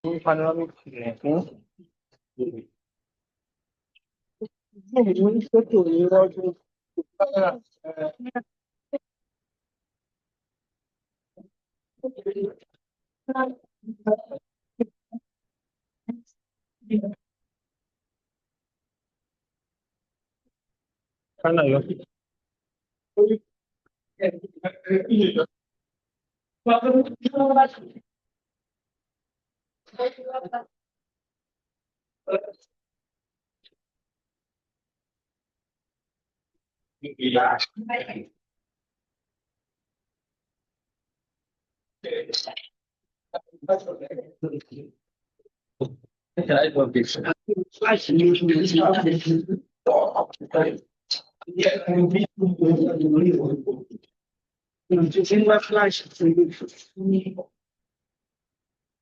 panoramic.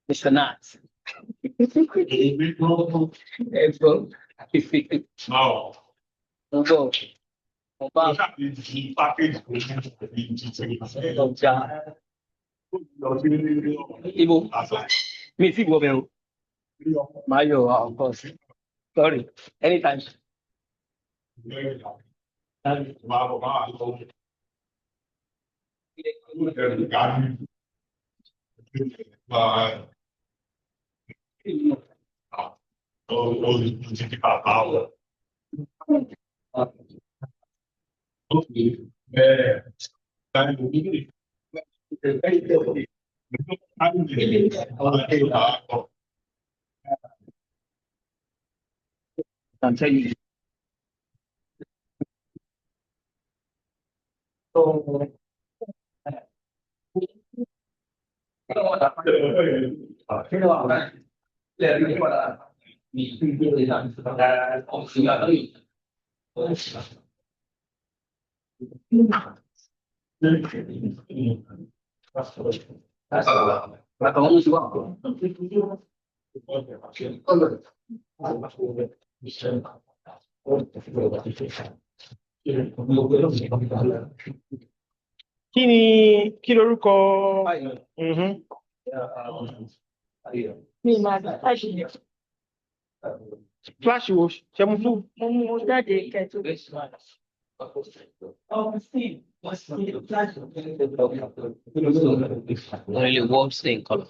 Mr. Nat. Ibo. Me see go bell. Mayo, of course. Sorry. Anytime. I'll tell you. So, kí lorúkọ flash wo ṣe mú fún. mo jáde kẹtù. Only warm stain color.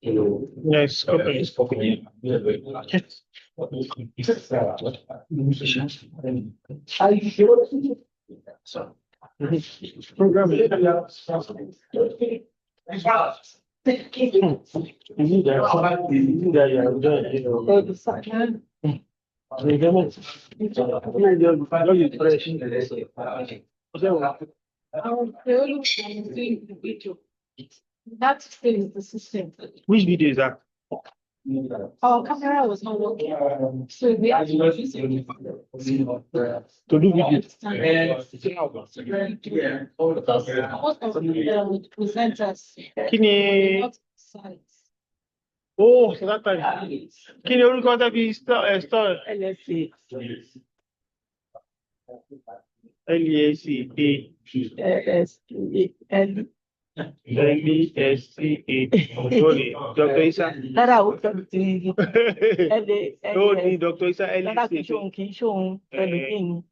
Yes, okay. Program. That still is the system. Which video is that? Our camera was not working, so we have to use it. To do video. Most of the presenters. Oh, so that time. Kí ni orúkọ tẹ́ fi store? LSA. Sorry, Dr. Isa. Lára ó No, Dr. Isa, lára kì í ṣóhun ẹlòmíì.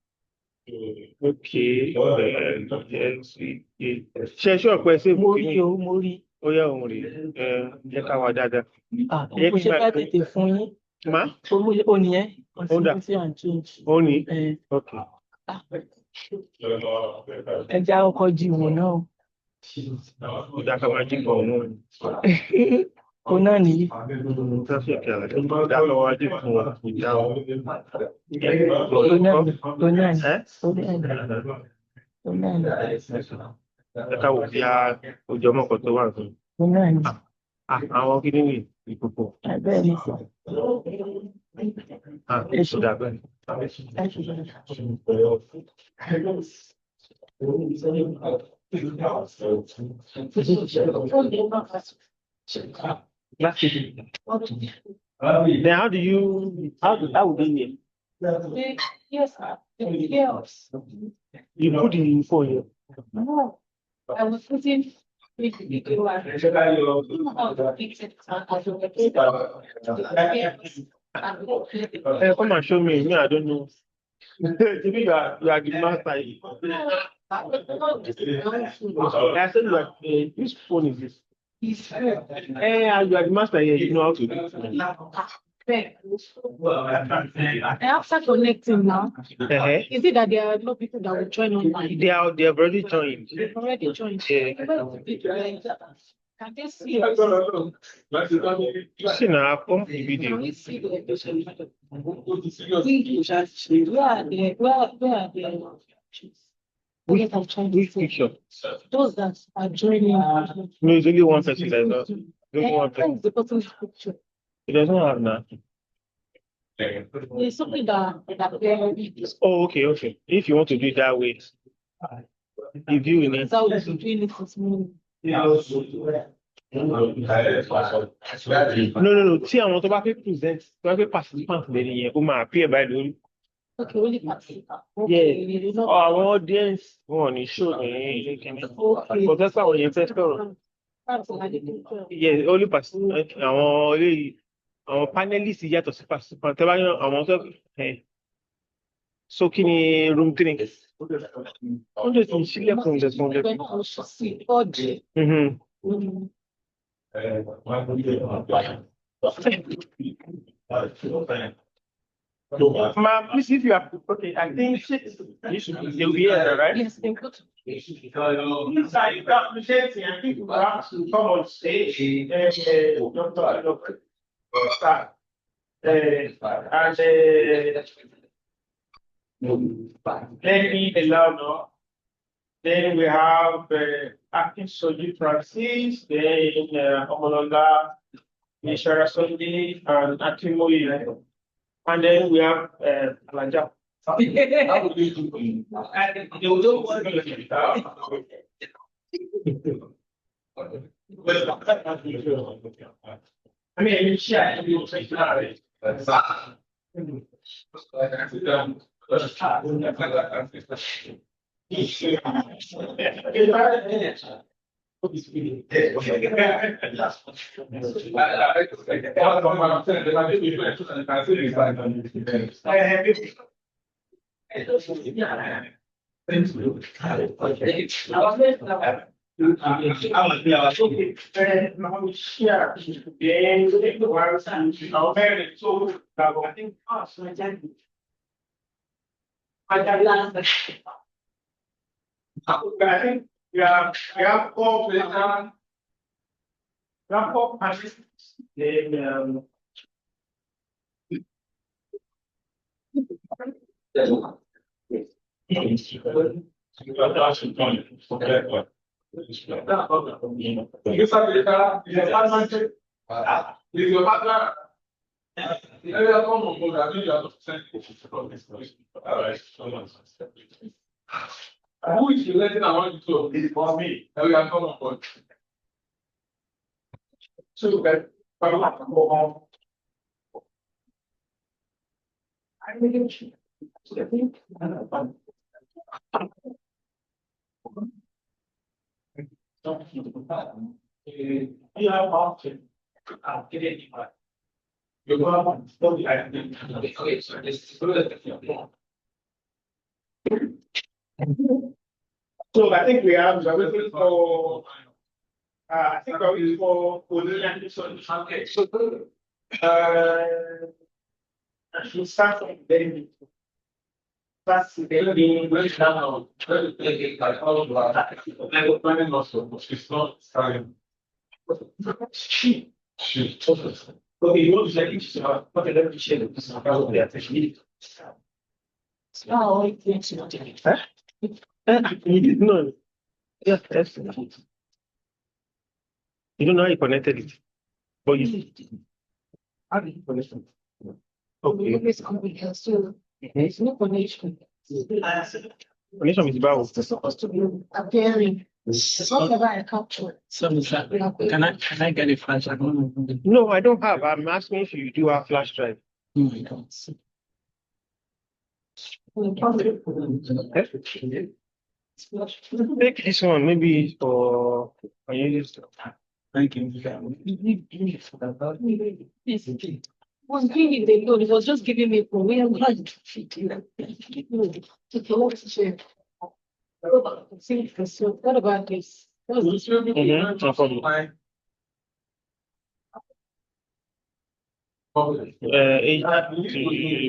Okay, ṣe ọ̀pẹ ṣe mo rí. Ó yá òun rí jẹ́ ká wà dáadáa. Mo ṣe bá tètè fún yín. Má? Ó ní ẹ́. Ó ní? Okay. Ẹja ọkọ̀ jí wọn náà. Ó dá ká máa jí pọ̀ náà. Ó náà nìyí. Traffic dá lọ́wọ́ ajé fún wa. Ó náà ní. Ẹ̀ka wò bí ojú ọmọ kan tó wà fún. Ó náà ní. Àwọn kí ní ìkòkò. Bẹ́ẹ̀ ni sọ. Èso dàbẹ̀. That's it. Then how do you, how would you name? Yes, yes. You put the info here. No, I was putting. Come and show me. Me, I don't know. Maybe you are the master. I said, like, which phone is this? You are the master here. You know how to do it. After connecting now, Uh-huh. is it that there are no people that will join online? They have already joined. They've already joined. Yeah. Can they see? See now, come the Can video. we see the where Which picture? those that are joining. No, it's only one person that does. Only one Where person. is the person's picture? It doesn't have that. There's something that Oh, okay. If you want to do it that way, the view in it. that's how we've been doing it this morning. No. See, I want to be present. To be participant. Then you come appear by the. Okay, only participant. Yeah. Oh, our audience want to show me. But that's how you first go. Yeah, only participant. Our panelists yàtọ̀ sí participant. Tẹ́ bá yàn àwọn tó. So kí ni room 3? Ó lè ti sílẹ̀kùn ìdẹ̀kùn lẹ́kùn. Ma'am, please, if you are okay, I think they'll be here, right? Yes, they could. Please, I appreciate it. I think you have to come on stage and Dr. Start. Let me allow now. Then we have acting Soji Francis, then Omolola, Mishara Sunday, and Akimoyi. And then we have Alaja. I mean, share. I think we have 4 players. We have 4 participants. Then who is relating I want to? It was me. We are coming on. So that I think you have option. I'll get it. You go okay, so this is good. So I think we have waiting for I think we're waiting for okay. So I should start from very big. That's the building right now. She. Okay, you want to say it's okay, let me share this. Oh, it's not it. You didn't know. Yes, yes. You don't know how you connected it. But you how did you connect it? Okay. There's no connection. Connection is about It's supposed to be appearing. Whatever I capture. So, can I get a flash? No, I don't have. I'm asking if you do have flash drive. Take this one, maybe for when you use. Thank you. One thing they know, it was just giving me for we have had what about this? What's this? No problem.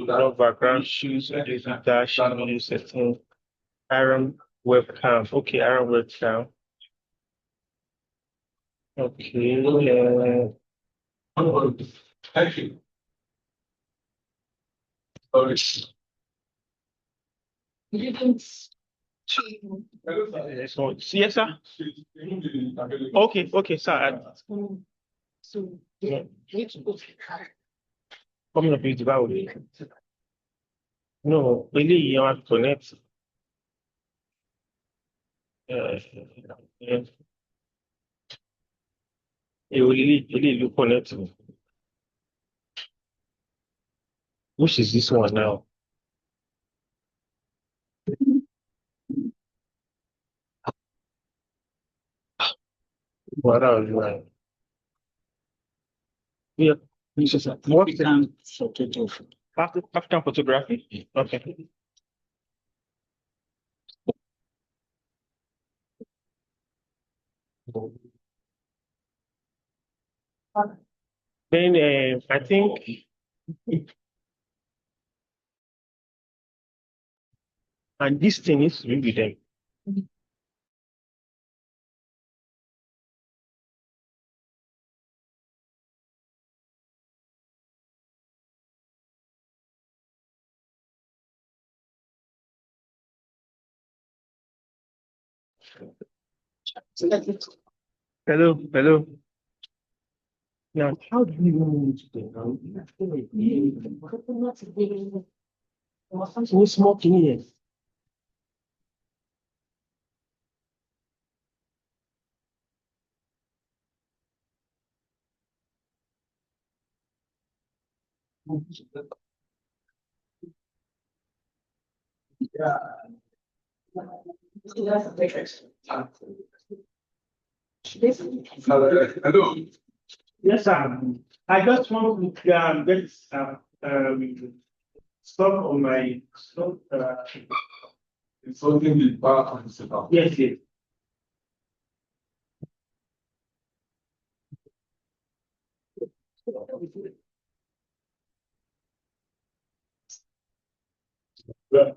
No background, shoes, dash, menu setting, iron webcam. Okay, iron webcam. Okay. Thank you. You can Yes, sir. Okay, sir. so yeah, which book? Coming up with the No, really, you have to connect. It will really look connect. Which is this one now? What are you doing? Yeah, this is what after photography. Okay. Then I think and this thing is to be with them. Hello. Now, how do you move to Who's smoking here? Hello. Yes, sir. I just want to get stuff on my stuff. It's something the bar principal. Yes.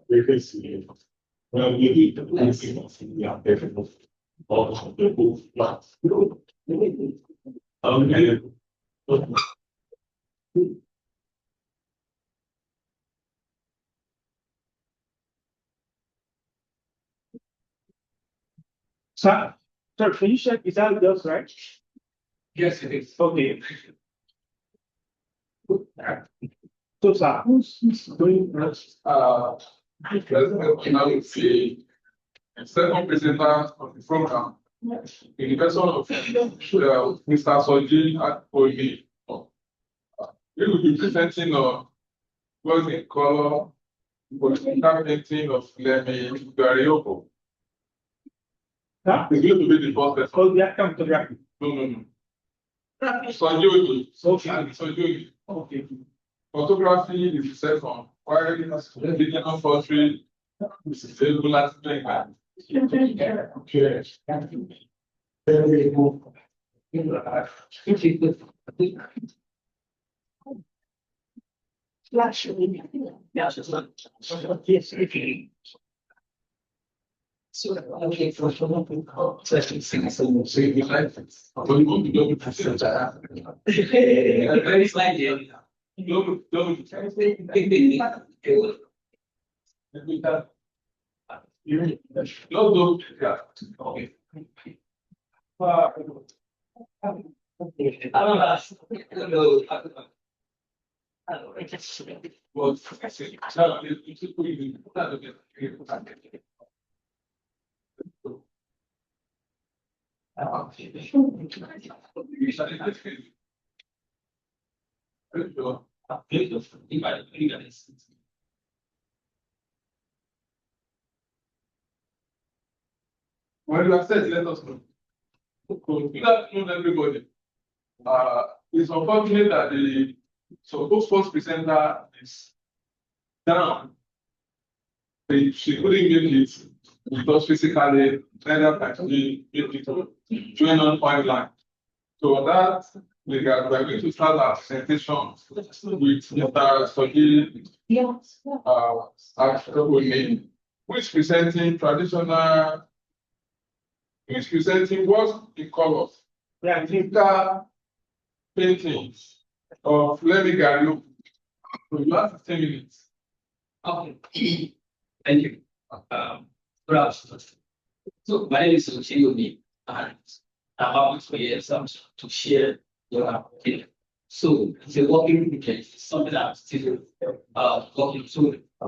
We can see. Well, we need to place it on the application of the book. Okay. Sir, can you check is that those right? Yes, it is. Okay. So, sir, who's going first? President Kinali say, second presenter of the program, in the person of Mr. Soji Akoli. We will be presenting what's in color, political painting of Lemi Gariopo. Huh? It's going to be the first person. Oh, yeah, come photography. No. Sojoji. Sojoji. Okay. Photography is the second. While digital portrait is the regular thing. Okay. Flash. Yes, if you. So, okay, for Very slightly. When you are set, let us know. Good afternoon, everybody. It's unfortunate that the supposed first presenter is down. She couldn't make it because physically neither actually able to join on online. So that we are going to start our presentation with Mr. Soji Akoboni, who is presenting what he calls technical paintings of Lemi Gario. So you have 15 minutes. Okay. Thank you. Good afternoon. So my name is Soji, and I'm about to share your opinion. So it's a working project, something that I'm still working through. I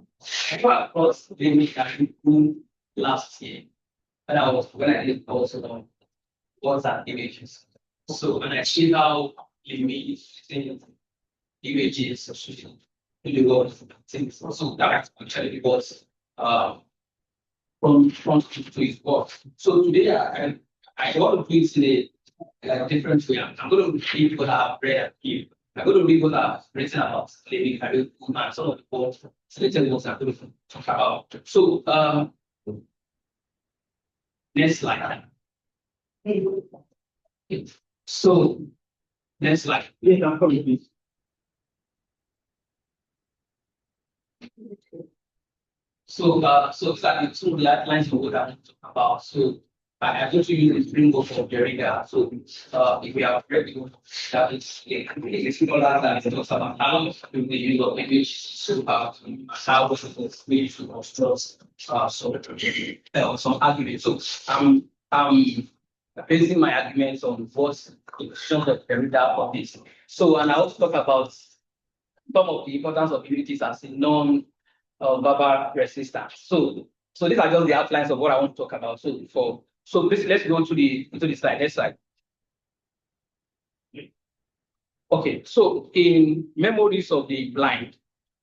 came across Lemi Gario last year, and when I did also was that images. So when I see how Lemi is using images in the world of things, so that actually was from to his work. So today I want to do it in a different way. I'm going to read what I've read here. I'm going to read what I've written about Lemi Gario and some of the words, selected words I'm going to talk about. So next slide. So next slide. Yeah, I'm coming, please. So exactly two lines of what I'm talking about. So I'm going to use the framework of the reader. So if we have read that it's a similar that it talks about how the use of image to how the way to construct some arguments. So I'm basing my arguments on what shows the reader of this. So and I also talk about some of the importance of unities as a non-verbal resistance. So these are just the outlines of what I want to talk about. So basically, let's go to the slide. Next slide. Okay, so in Memories of the Blind,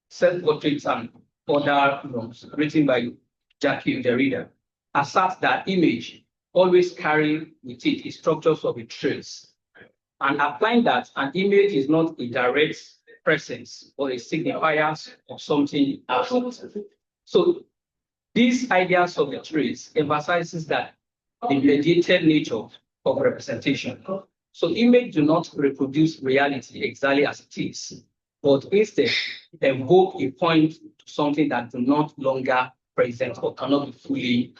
Self-Portraits and Other Wrongs, written by Jackie Derrida, asserts that image always carry with it the structures of a trace, and applying that an image is not a direct presence or a signifier of something absent. So these ideas of the trace emphasizes that the mediated nature of representation. So image do not reproduce reality exactly as it is, but instead evoke a point to something that do not longer present or cannot be fully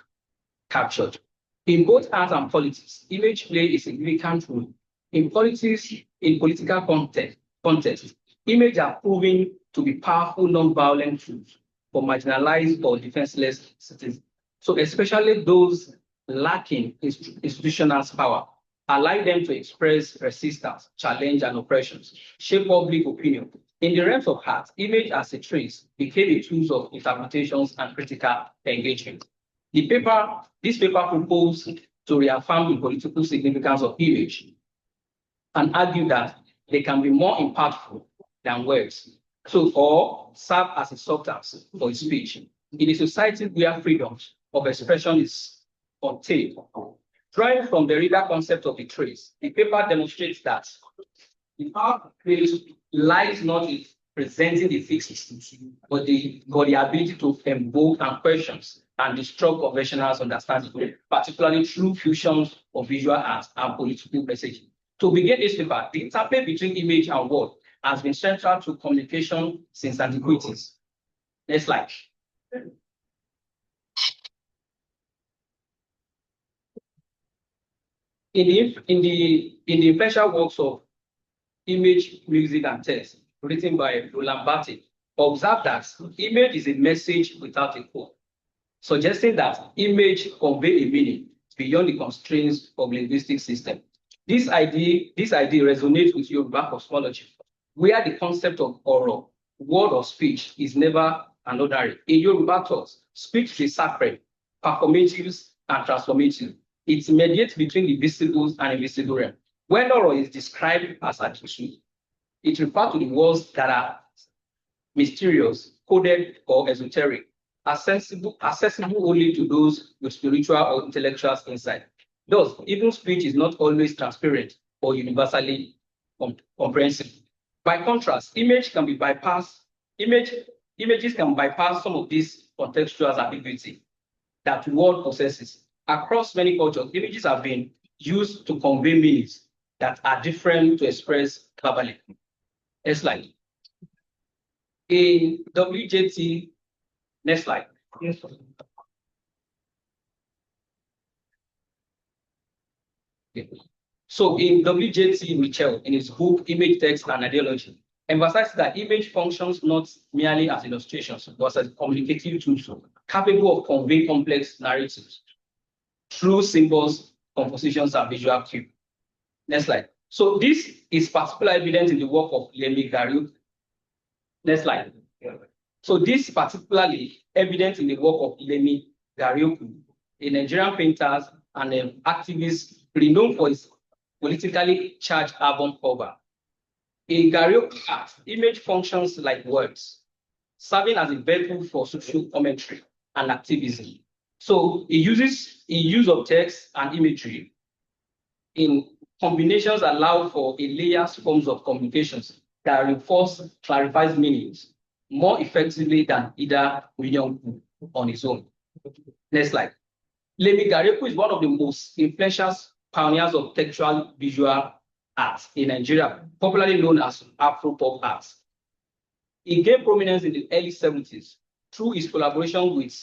captured. In both art and politics, image play a significant role. In politics, in political context, image are proven to be powerful non-violent tools for marginalized or defenseless citizens. So especially those lacking institutional power, allow them to express resistance, challenge, and oppressions, shape public opinion. In the realms of art, image as a trace became a tool of interpretations and critical engagement. This paper proposed to reaffirm the political significance of image and argue that they can be more impactful than words, or serve as a substance for speech. In a society where freedom of expression is untamed, drawing from the reader concept of the trace, the paper demonstrates that the power of trace lies not in presenting the fixed, but the ability to invoke and questions and disrupt conventional understanding, particularly through fusions of visual art and political messaging. To begin this paper, the interplay between image and word has been central to communication since antiquities. Next slide. In the influential works of image, music, and text, written by Roland Barthes, observe that image is a message without a code, suggesting that image convey a meaning beyond the constraints of linguistic system. This idea resonates with Yoruba cosmology, where the concept of oro, word or speech, is never an ordinary. In Yoruba thought, speech is sacred, performative, and transformative. It mediates between the visible and invisible realm. When Oro is described as Akisu, it refers to the worlds that are mysterious, coded, or esoteric, accessible only to those with spiritual or intellectual insight. Thus, even speech is not always transparent or universally comprehensible. By contrast, images can bypass some of these contextual ambiguity that word possesses. Across many cultures, images have been used to convey meanings that are different to express verbally. Next slide. In WJT, next slide. Yes. Okay. So in WJT Mitchell, in his book Image, Text, and Ideology, emphasizes that image functions not merely as illustrations, but as communicative tools capable of conveying complex narratives through symbols, compositions, and visual cue. Next slide. So this is particularly evident in the work of Lemmy Gariuk. Next slide. So this is particularly evident in the work of Lemmy Gariuk, a Nigerian painter and an activist renowned for his politically charged album cover. In Gariuk art, image functions like words, serving as a vehicle for social commentary and activism. So it uses use of text and imagery in combinations allow for a layers forms of communications that reinforce, clarifies meanings more effectively than either medium on its own. Next slide. Lemmy Gariuk is one of the most influential pioneers of textual visual art in Nigeria, popularly known as Afro-pop art. He gained prominence in the early 70s through his collaboration with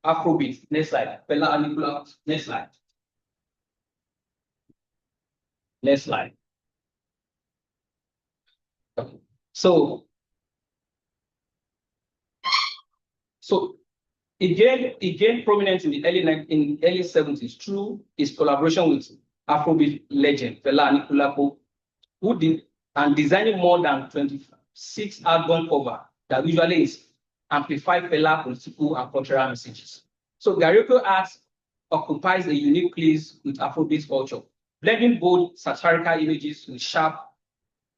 Afrobeat. Next slide. Fela Anikulapo. Next slide. Next slide. So he gained prominence in the early 70s through his collaboration with Afrobeat legend Fela Anikulapo, who did and designing more than 26 album cover that usually amplify Fela political and cultural messages. So Garioko art occupies a unique place with Afrobeat culture, blending both satirical images with sharp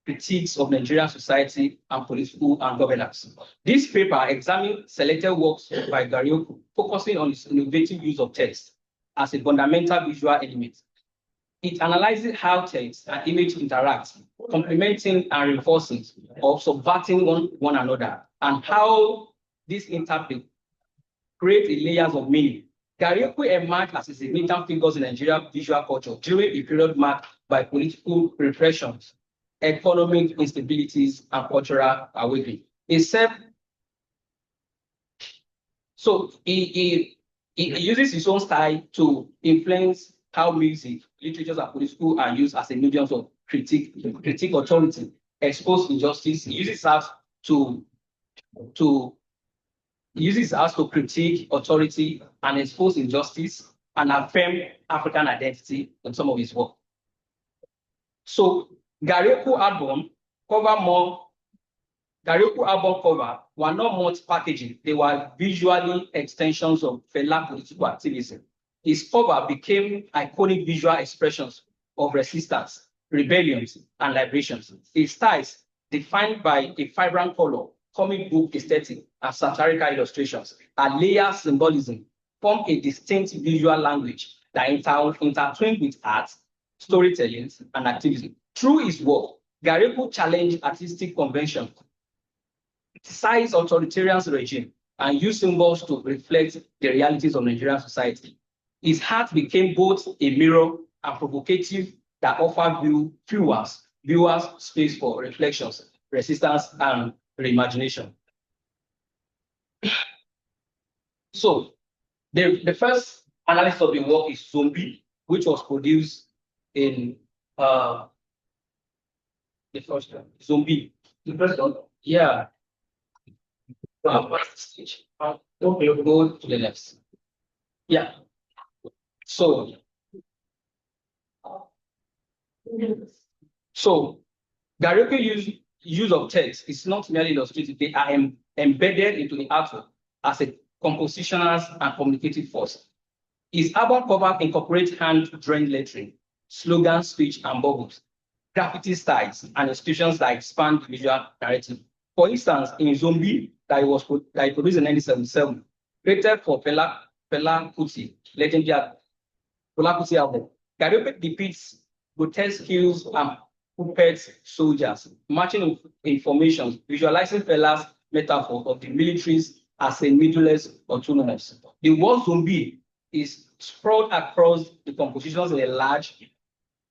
critiques of Nigerian society and political and governance. This paper examines selected works by Garioko, focusing on its innovative use of text as a fundamental visual element. It analyzes how text and image interact, complementing and reinforcing or subverting one another, and how this interplay creates layers of meaning. Garioko emerged as a significant figure in Nigerian visual culture during a period marked by political repressions, economic instabilities, and cultural awakening. He uses his own style to influence how music, literature, and political are used as a medium of critique authority, expose injustice. He uses us to critique authority and expose injustice and affirm African identity in some of his work. So Garioko album cover were not much packaging. They were visually extensions of Fela political activism. His cover became iconic visual expressions of resistance, rebellions, and liberations. His styles, defined by a vibrant color, comic book aesthetic, and satirical illustrations, and layered symbolism, form a distinct visual language that intertwined with art, storytelling, and activism. Through his work, Garioko challenged artistic convention, criticized authoritarian regime, and used symbols to reflect the realities of Nigerian society. His art became both a mirror and provocative that offered viewers space for reflections, resistance, and reimagination. So the first analysis of the work is Zombie, which was produced in the first one. Zombie. The first one? Yeah. Stage. Okay, go to the left. Yeah. So Garioko use of text is not merely illustrative, they are embedded into the artwork as a compositional and communicative force. His album cover incorporates hand-drawn lettering, slogan, speech, and bubbles, graffiti styles, and institutions that expand the visual narrative. For instance, in Zombie, that he produced in 1977, created for Fela Kuti, legendary Fela Kuti album, Karaoke depicts grotesque kills and puppet soldiers marching in formations, visualizing Fela's metaphor of the militaries as a middleless autonomous. The word zombie is sprawled across the compositions in a large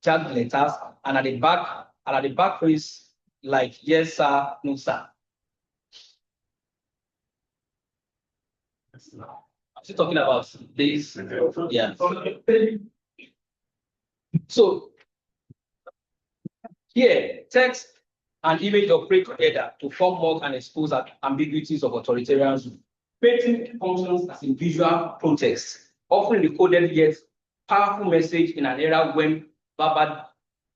jagged letters, and at the back phrase like yes sir, no sir. I'm still talking about this. Yeah. So here, text and image operate together to form mock and expose ambiguities of authoritarianism. Painting functions as a visual protest, often recorded yet powerful message in an era when verbal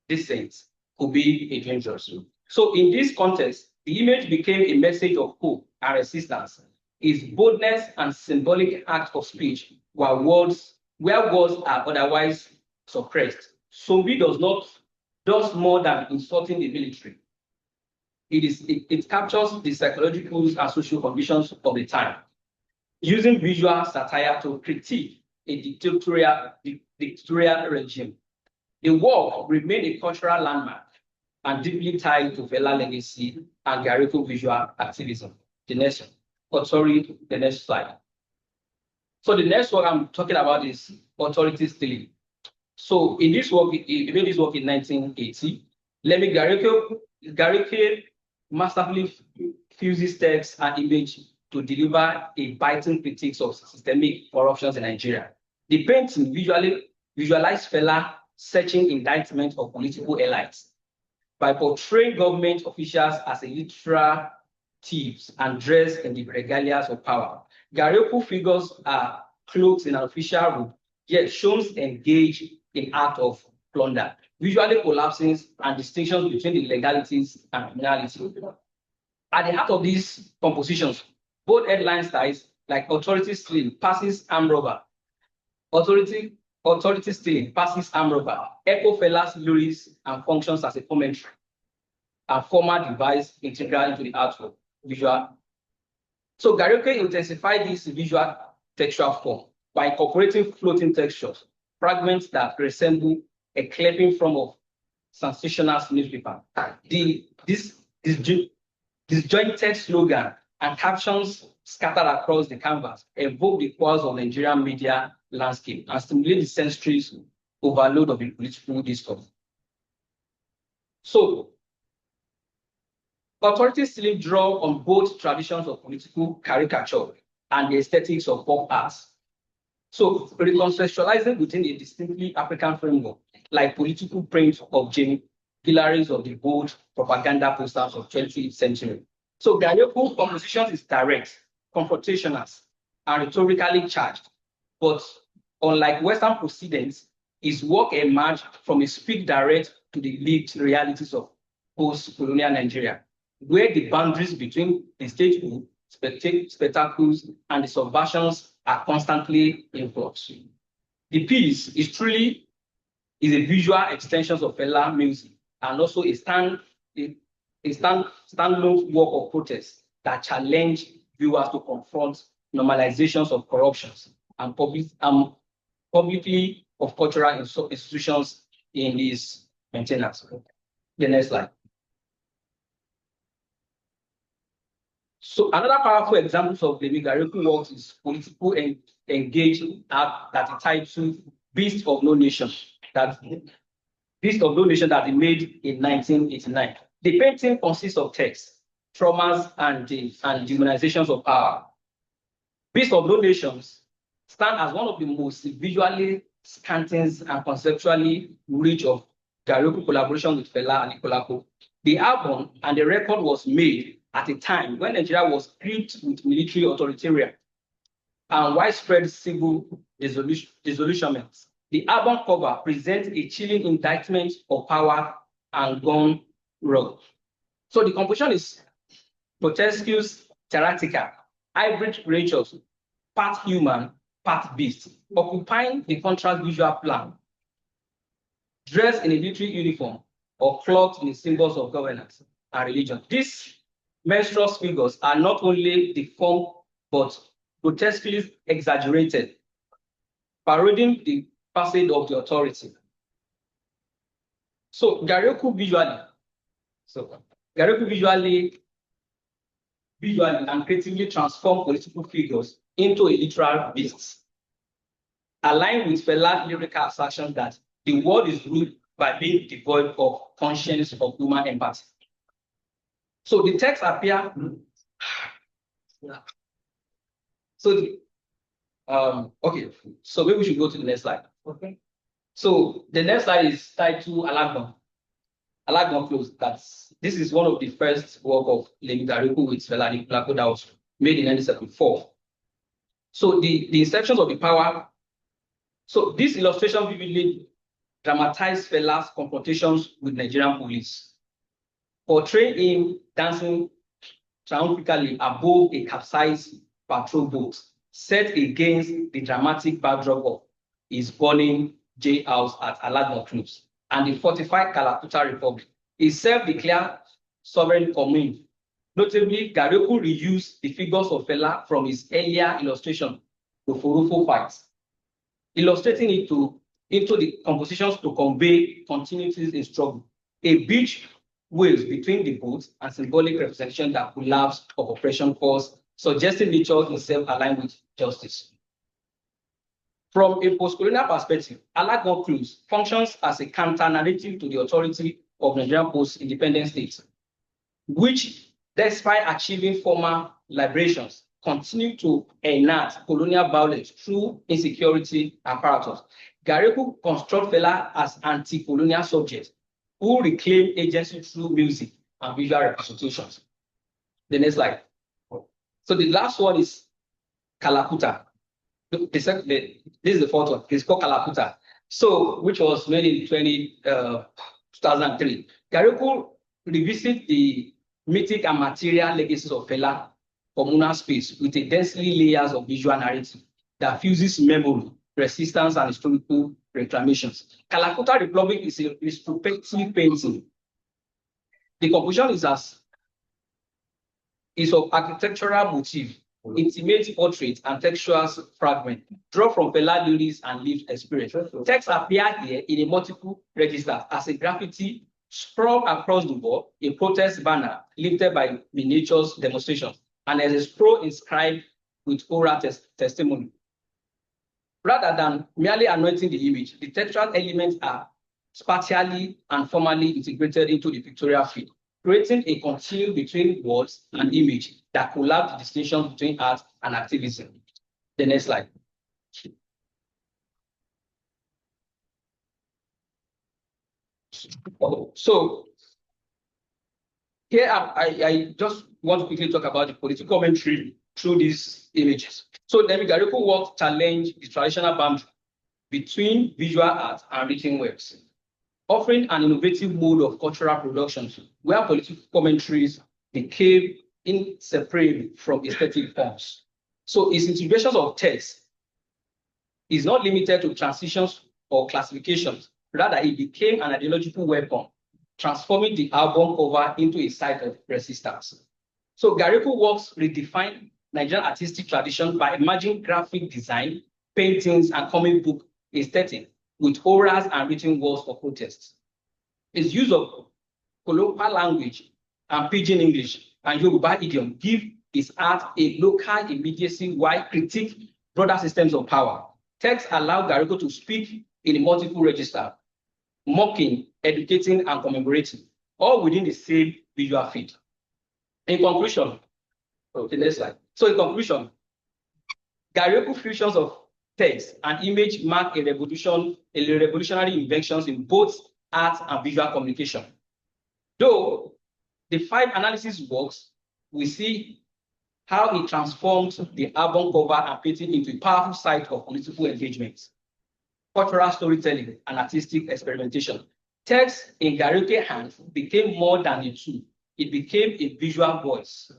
dissent could be dangerous. So in this context, the image became a message of hope and resistance. Its boldness and symbolic act of speech where words are otherwise suppressed. Zombie does more than insulting the military. It captures the psychological and social conditions of the time, using visual satire to critique a dictatorial regime. The work remained a cultural landmark and deeply tied to Fela legacy and Gariko visual activism. The next slide. So the next work I'm talking about is authority stealing. So in this work, he made this work in 1980. Lemmy Gariko masterfully fuses text and image to deliver a biting critique of systemic corruptions in Nigeria. The painting visualized Fela searching indictment of political elites by portraying government officials as literal thieves and dressed in the regalias of power. Gariko figures are clothed in an official robe, yet shown engaged in act of plunder, visually collapsing and distinctions between the legalities and criminality. At the heart of these compositions, both headline styles like authority stealing, passes armed robber, authority stealing, passes armed robber, echo Fela's lyrics and functions as a commentary, and former device integral into the artwork visual. So Garioke intensified this visual textual form by incorporating floating textures, fragments that resemble a clipping from a sensational newspaper. This disjointed slogan and captions scattered across the canvas evoke the pulse of Nigerian media landscape and stimulate the sensory overload of the political discourse. So, authorities still draw on both traditions of political caricature and the aesthetics of pop arts. So, recontextualizing within a distinctly African framework, like political print of Jane Hillary's of the bold propaganda posters of 20th century. So, Garioko's composition is direct, confrontational, and rhetorically charged. But unlike Western precedents, his work emerged from a speak direct to the lived realities of post-colonial Nigeria, where the boundaries between the statehood, spectacles, and the subversions are constantly in flux. The piece is truly a visual extension of Fela music and also a standalone work of protest that challenge viewers to confront normalizations of corruptions and publicly of cultural institutions in his maintenance. The next slide. So another powerful example of the Garioku works is political engagement that is titled Beast of No Nation. Beast of No Nation that he made in 1989. The painting consists of text, traumas, and demonizations of power. Beast of No Nations stand as one of the most visually scanting and conceptually rich of Garioku collaboration with Fela and Nikolako. The album and the record was made at a time when Nigeria was gripped with military authoritarian and widespread civil disillusionment. The album cover presents a chilling indictment of power and gun rule. So the composition is grotesque, theatrical, hybrid creatures, part human, part beast, occupying the contrast visual plan, dressed in a military uniform or clothed in the symbols of governance and religion. These monstrous figures are not only deformed but grotesquely exaggerated, parodying the passage of the authority. So Garyoku visually and creatively transform political figures into a literal beast, aligned with Fela's lyrical assertion that the world is ruled by being devoid of conscience of human empathy. So the text appear. So okay, so maybe we should go to the next slide. Okay. So the next slide is titled Alagbon. Alagbon Close. This is one of the first work of Lemi Garyoku with Fela Anikulapo that was made in 1974. So the inceptions of the power. So this illustration vividly dramatized Fela's confrontations with Nigerian police, portraying him dancing triumphantly above a capsized patrol boat, set against the dramatic backdrop of his burning jail house at Alagbon Close and the fortified Kalakuta Republic. He self-declared sovereign commune. Notably, Garyoku reused the figures of Fela from his earlier illustration, the Forofo fights, illustrating it into the compositions to convey continuities in struggle. A beach waves between the boats and symbolic representation that collapse of oppression force, suggesting nature itself aligned with justice. From a post-colonial perspective, Alagbon Close functions as a counter-narrative to the authority of Nigerian post-independent states, which, despite achieving former liberations, continue to enact colonial violence through insecurity apparatus. Garyoku constructs Fela as anti-colonial subjects who reclaim agency through music and visual representations. The next slide. So the last one is Kalakuta. This is the fourth one. It's called Kalakuta. So, which was made in 2003. Garyoku revisits the mythic and material legacies of Fela communal space with a densely layers of visual narrative that fuses memory, resistance, and historical reclamations. Kalakuta Republic is a retrospective painting. The composition is of architectural motif, intimate portrait, and textual fragment drawn from Fela lyrics and lived experience. Text appear here in a multiple register as a graffiti sprawled across the wall, a protest banner lifted by miniatures demonstrations, and as a scroll inscribed with oral testimony. Rather than merely anointing the image, the textual elements are spatially and formally integrated into the pictorial field, creating a continuum between words and image that collapse the distinction between art and activism. The next slide. So here I just want to quickly talk about the political commentary through these images. So Lemi Garyoku work challenge the traditional boundary between visual art and written works, offering an innovative mode of cultural production where political commentaries became inseparable from aesthetic forms. So its integrations of text is not limited to transitions or classifications. Rather, it became an ideological weapon, transforming the album cover into a site of resistance. So Garyoku works redefine Nigerian artistic tradition by merging graphic design, paintings, and comic book aesthetic with orals and written words for protests. Its use of colloquial language and pidgin English and Yoruba idiom give its art a local immediacy while critique broader systems of power. Text allow Garyoku to speak in a multiple register, mocking, educating, and commemorating, all within the same visual feed. In conclusion, the next slide. So in conclusion, Garyoku fusions of text and image mark a revolutionary inventions in both art and visual communication. Though the 5 analysis works, we see how it transforms the album cover and painting into a powerful site of political engagement, cultural storytelling, and artistic experimentation. Text in Garyoku's hands became more than a tool. It became a visual voice,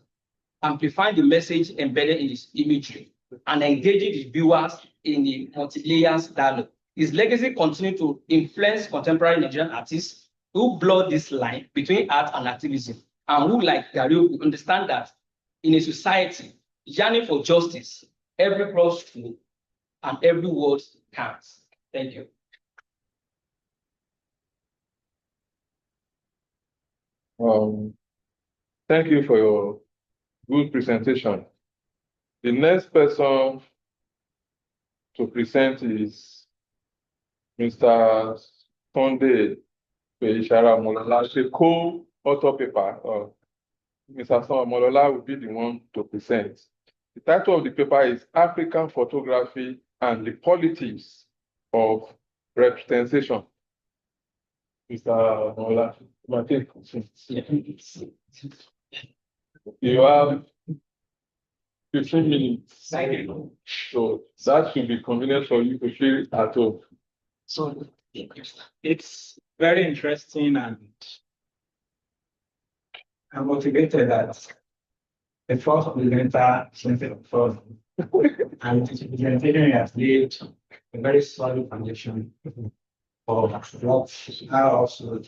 amplifying the message embedded in its imagery and engaging the viewers in the multi-layers dialogue. His legacy continued to influence contemporary Nigerian artists who blur this line between art and activism, and who, like Dario, understand that in a society yearning for justice, every crossroad and every word counts. Thank you. Thank you for your good presentation. The next person to present is Mr. Sunday Ishara Molola, a co-author paper. Mr. Molola will be the one to present. The title of the paper is African Photography and the Politics of Representation. Mr. Molola, you have 15 minutes. So that should be convenient for you to feel at home. So it's very interesting, and I'm motivated that the first presenter presented first, and the presentation has laid a very solid foundation for what I also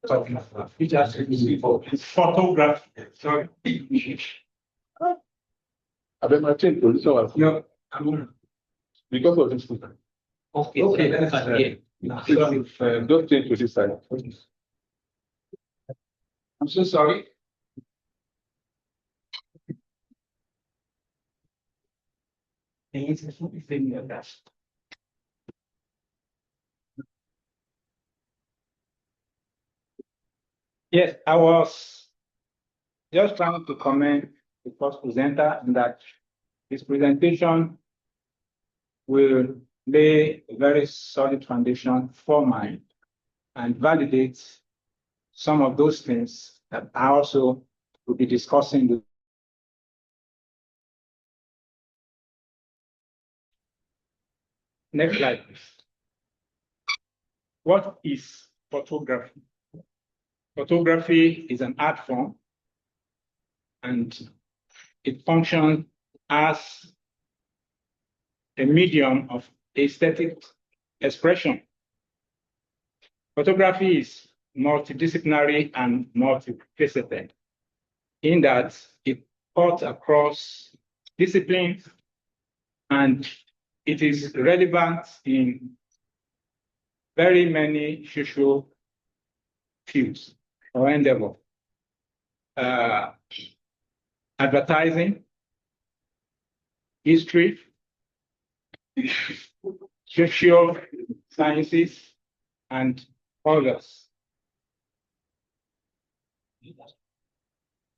talking about, which actually for photography. Sorry. I bet my change position was No, because of this. Okay, that's Don't change to this side. I'm so sorry. Yes, I was just trying to comment the first presenter in that his presentation will lay a very solid foundation for mine and validate some of those things that I also will be discussing. Next slide, please. What is photography? Photography is an art form, and it functions as a medium of aesthetic expression. Photography is multidisciplinary and multifaceted in that it cuts across disciplines, and it is relevant in very many social fields or endeavor. Advertising, history, social sciences, and others.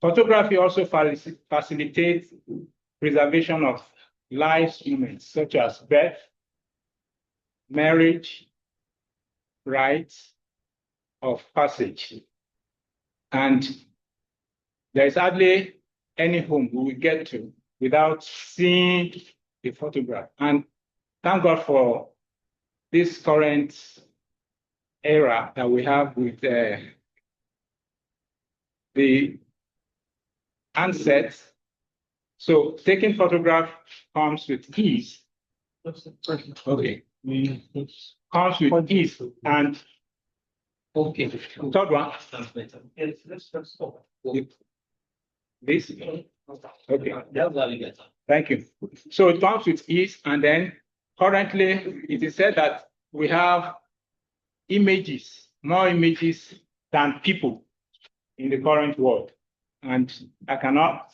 Photography also facilitates preservation of life's moments, such as birth, marriage, rites of passage. And there is hardly any home we will get to without seeing a photograph. And thank God for this current era that we have with the handset. So taking photograph comes with ease. Okay. Comes with ease. And okay, third one. This. Okay. Thank you. So it comes with ease, and then currently it is said that we have images, more images than people in the current world. And I cannot,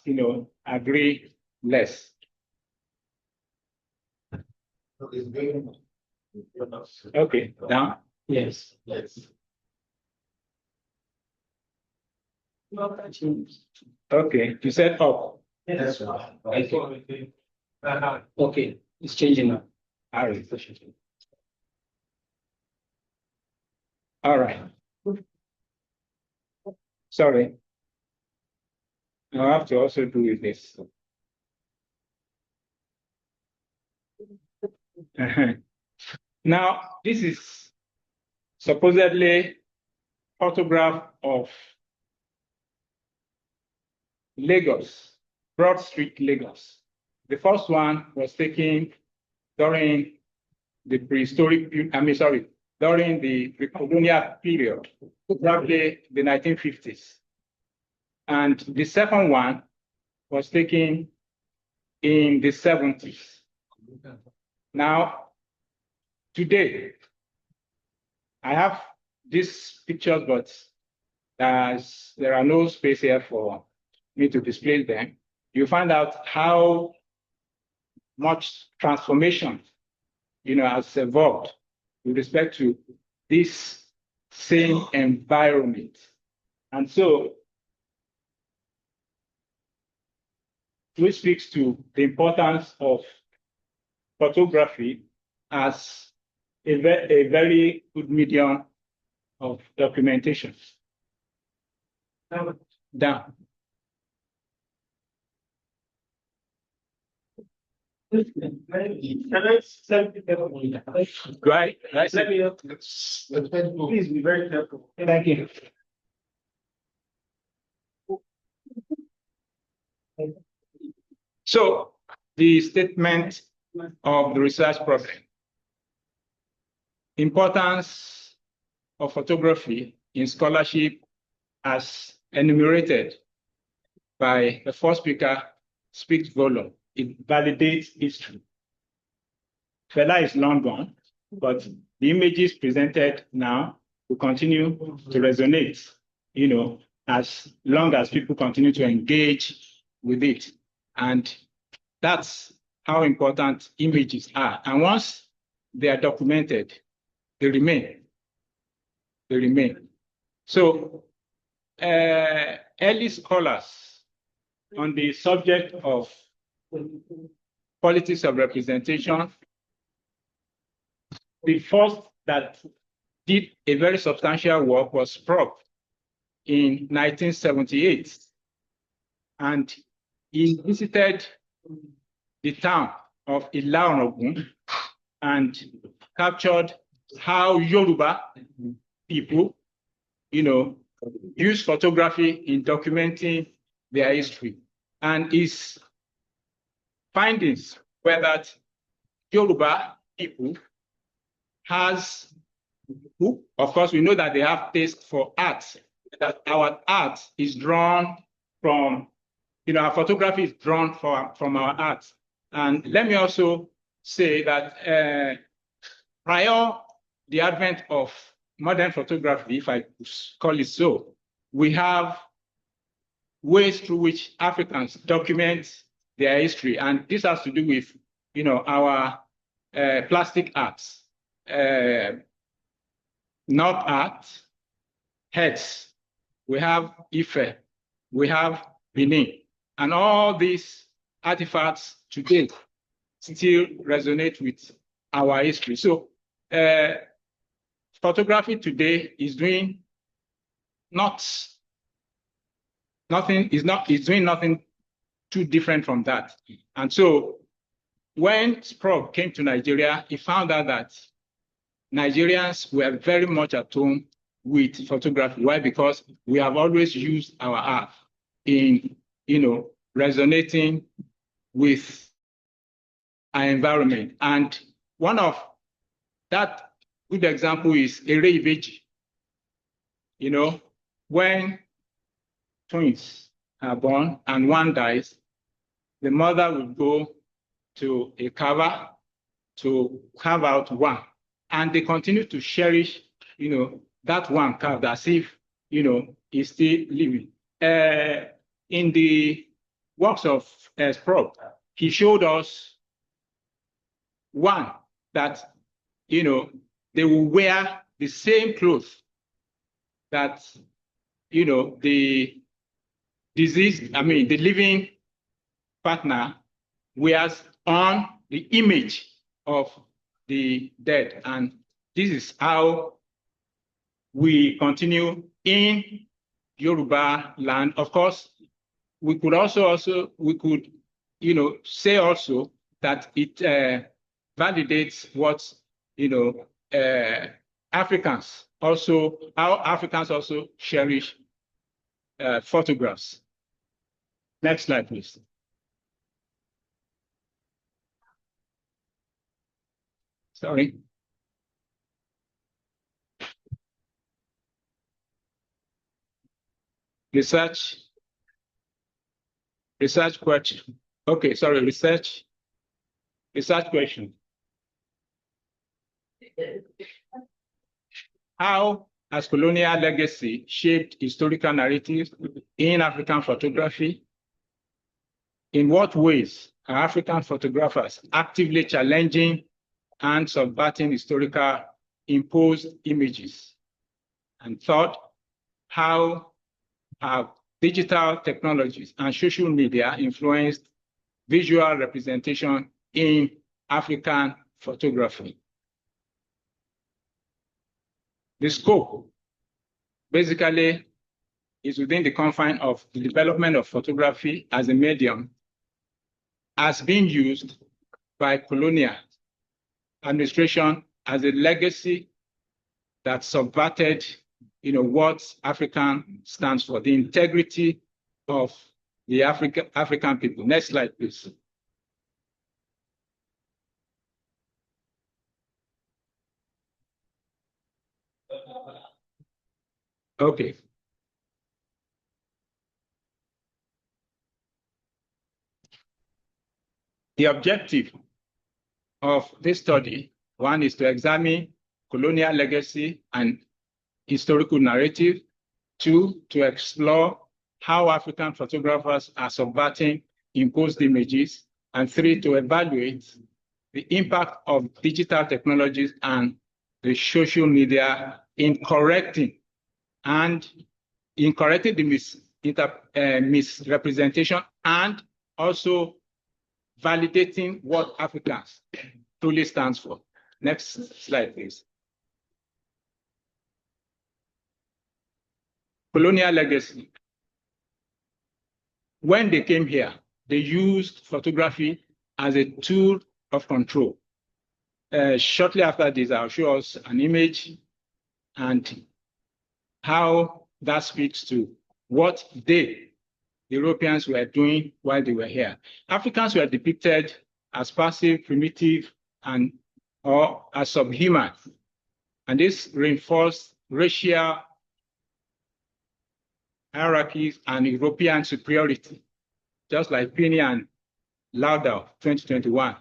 agree less. Okay, down? Yes. Okay, you said up. Yes. Okay, it's changing now. All right. Sorry. I have to also do with this. Now, this is supposedly photograph of Lagos, Broad Street, Lagos. The first one was taken during the prehistoric, during the colonial period, probably the 1950s. And the second one was taken in the 70s. Now, today, I have these pictures, but there are no space here for me to display them. You find out how much transformation, has evolved with respect to this same environment. And so, which speaks to the importance of photography as a very good medium of documentation. Down. Right. Please be very careful. Thank you. So the statement of the research problem. Importance of photography in scholarship as enumerated by the first speaker speaks volume. It validates history. Fela is long gone, but the images presented now will continue to resonate, as long as people continue to engage with it. And that's how important images are. And once they are documented, they remain. So early scholars on the subject of politics of representation, the first that did a very substantial work was Sprott in 1978. And he visited the town of Ilaorogun and captured how Yoruba people, use photography in documenting their history. And his findings were that Yoruba people of course, we know that they have taste for art, that our art is drawn from, our photography is drawn from our art. And let me also say that prior the advent of modern photography, if I call it so, we have ways through which Africans document their history. And this has to do with, our plastic arts, North art, heads. We have Ife, we have Benin, and all these artifacts today still resonate with our history. So photography today is doing doing nothing too different from that. And so when Sprott came to Nigeria, he found out that Nigerians were very much at home with photography. Why? Because we have always used our art in, resonating with our environment. And one of that good example is Ere Ibeji. When twins are born and one dies, the mother will go to a carver to carve out one. And they continue to cherish, that one carved as if, he's still living. In the works of Sprott, he showed us one that, they will wear the same clothes that, the the living partner wears on the image of the dead. And this is how we continue in Yoruba land. Of course, we could say also that it validates what, Africans also cherish photographs. Next slide, please. Sorry. Research question. Okay, sorry, research question. How has colonial legacy shaped historical narratives in African photography? In what ways are African photographers actively challenging and subverting historical imposed images? And third, how have digital technologies and social media influenced visual representation in African photography? The scope basically is within the confine of the development of photography as a medium as being used by colonial administration as a legacy that subverted, what African stands for, the integrity of the African people. Next slide, please. Okay. The objective of this study, one, is to examine colonial legacy and historical narrative. Two, to explore how African photographers are subverting imposed images. And three, to evaluate the impact of digital technologies and the social media in correcting the misrepresentation and also validating what Africans truly stands for. Next slide, please. Colonial legacy. When they came here, they used photography as a tool of control. Shortly after this, I'll show us an image and how that speaks to what the Europeans were doing while they were here. Africans were depicted as passive, primitive, or as subhuman. And this reinforced racial hierarchies and European superiority, just like Pini and Lauder, 2021,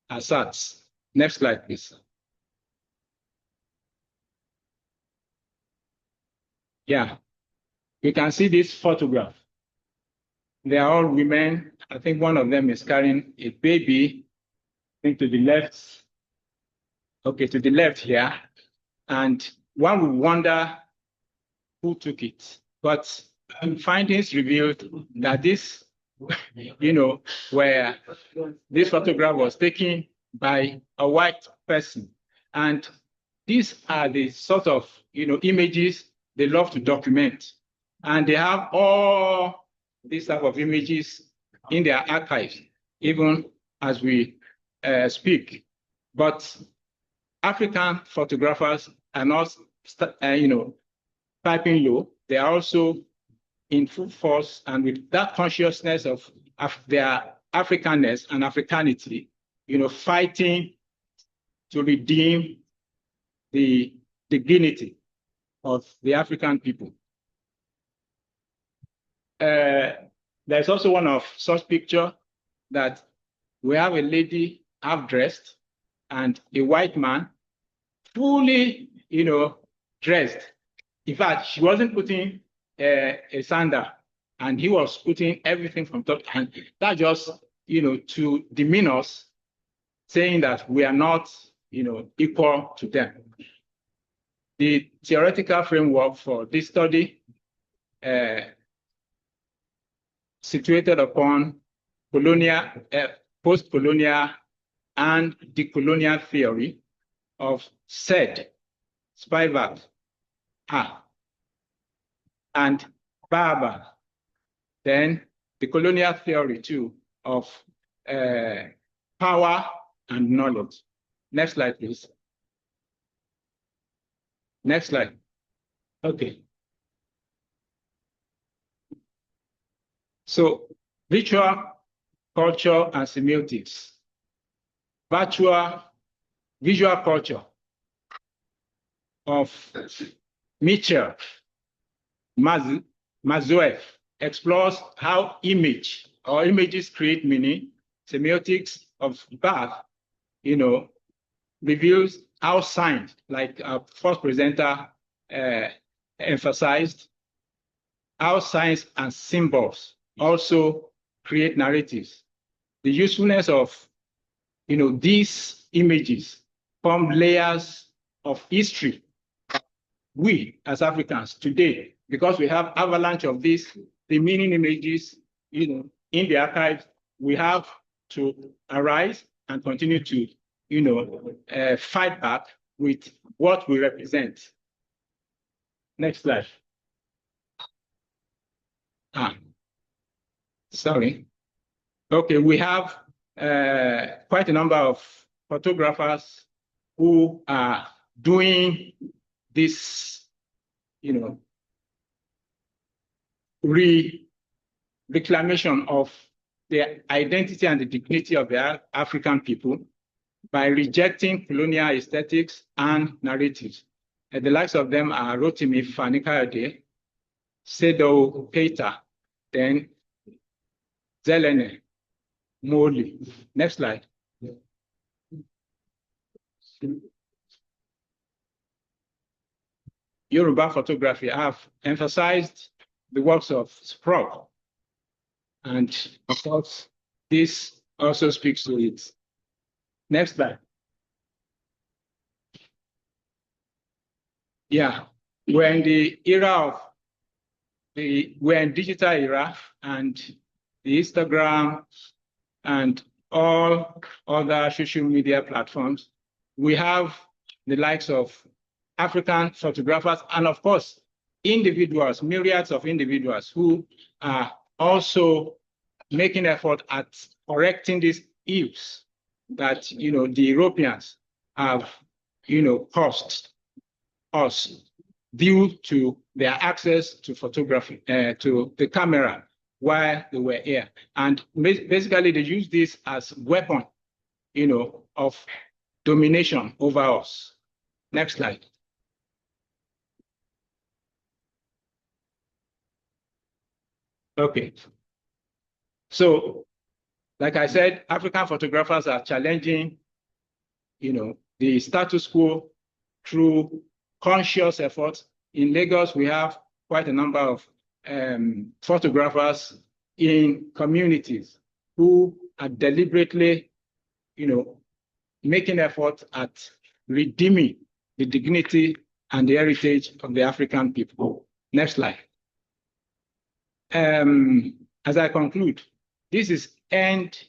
asserts. Next slide, please. Yeah, you can see this photograph. They are all women. I think one of them is carrying a baby. I think to the left. Okay, to the left here. And one would wonder who took it. But findings revealed that this, where this photograph was taken by a white person. And these are the sort of, images they love to document. And they have all these type of images in their archives, even as we speak. But African photographers are not, typing low. They are also in full force and with that consciousness of their Africanness and Africanity, fighting to redeem the dignity of the African people. There's also one of such picture that we have a lady half-dressed and a white man fully, dressed. In fact, she wasn't putting a sandal, and he was putting everything from top. And that just, to demean us, saying that we are not, equal to them. The theoretical framework for this study situated upon colonial, post-colonial, and decolonial theory of Said, Spivak, and Barber. Then the colonial theory too of power and knowledge. Next slide, please. Next slide. Okay. So ritual, culture, and semiotics. Virtual visual culture of Mitchell Mazuev explores how image or images create meaning. Semiotics of Bach, reveals how signs, like our first presenter emphasized, how signs and symbols also create narratives. The usefulness of these images form layers of history. We as Africans today, because we have avalanche of these remaining images, in the archives, we have to arise and continue to, fight back with what we represent. Next slide. Sorry. Okay, we have quite a number of photographers who are doing this, reclamation of the identity and the dignity of the African people by rejecting colonial aesthetics and narratives. And the likes of them are Rotimi Fani-Kayode, Sedo Keita, then Zelene Moli. Next slide. Yoruba photography have emphasized the works of Sprague. And of course, this also speaks to it. Next slide. Yeah, we're in the era of we're in digital era, and the Instagram and all other social media platforms, we have the likes of African photographers and of course, individuals, myriads of individuals who are also making effort at correcting these ills that the Europeans have caused us due to their access to photography, to the camera while they were here. And basically they use this as weapon, of domination over us. Next slide. Okay. So, like I said, African photographers are challenging, the status quo through conscious efforts. In Lagos, we have quite a number of photographers in communities who are deliberately, making efforts at redeeming the dignity and the heritage of the African people. Next slide. As I conclude, this is End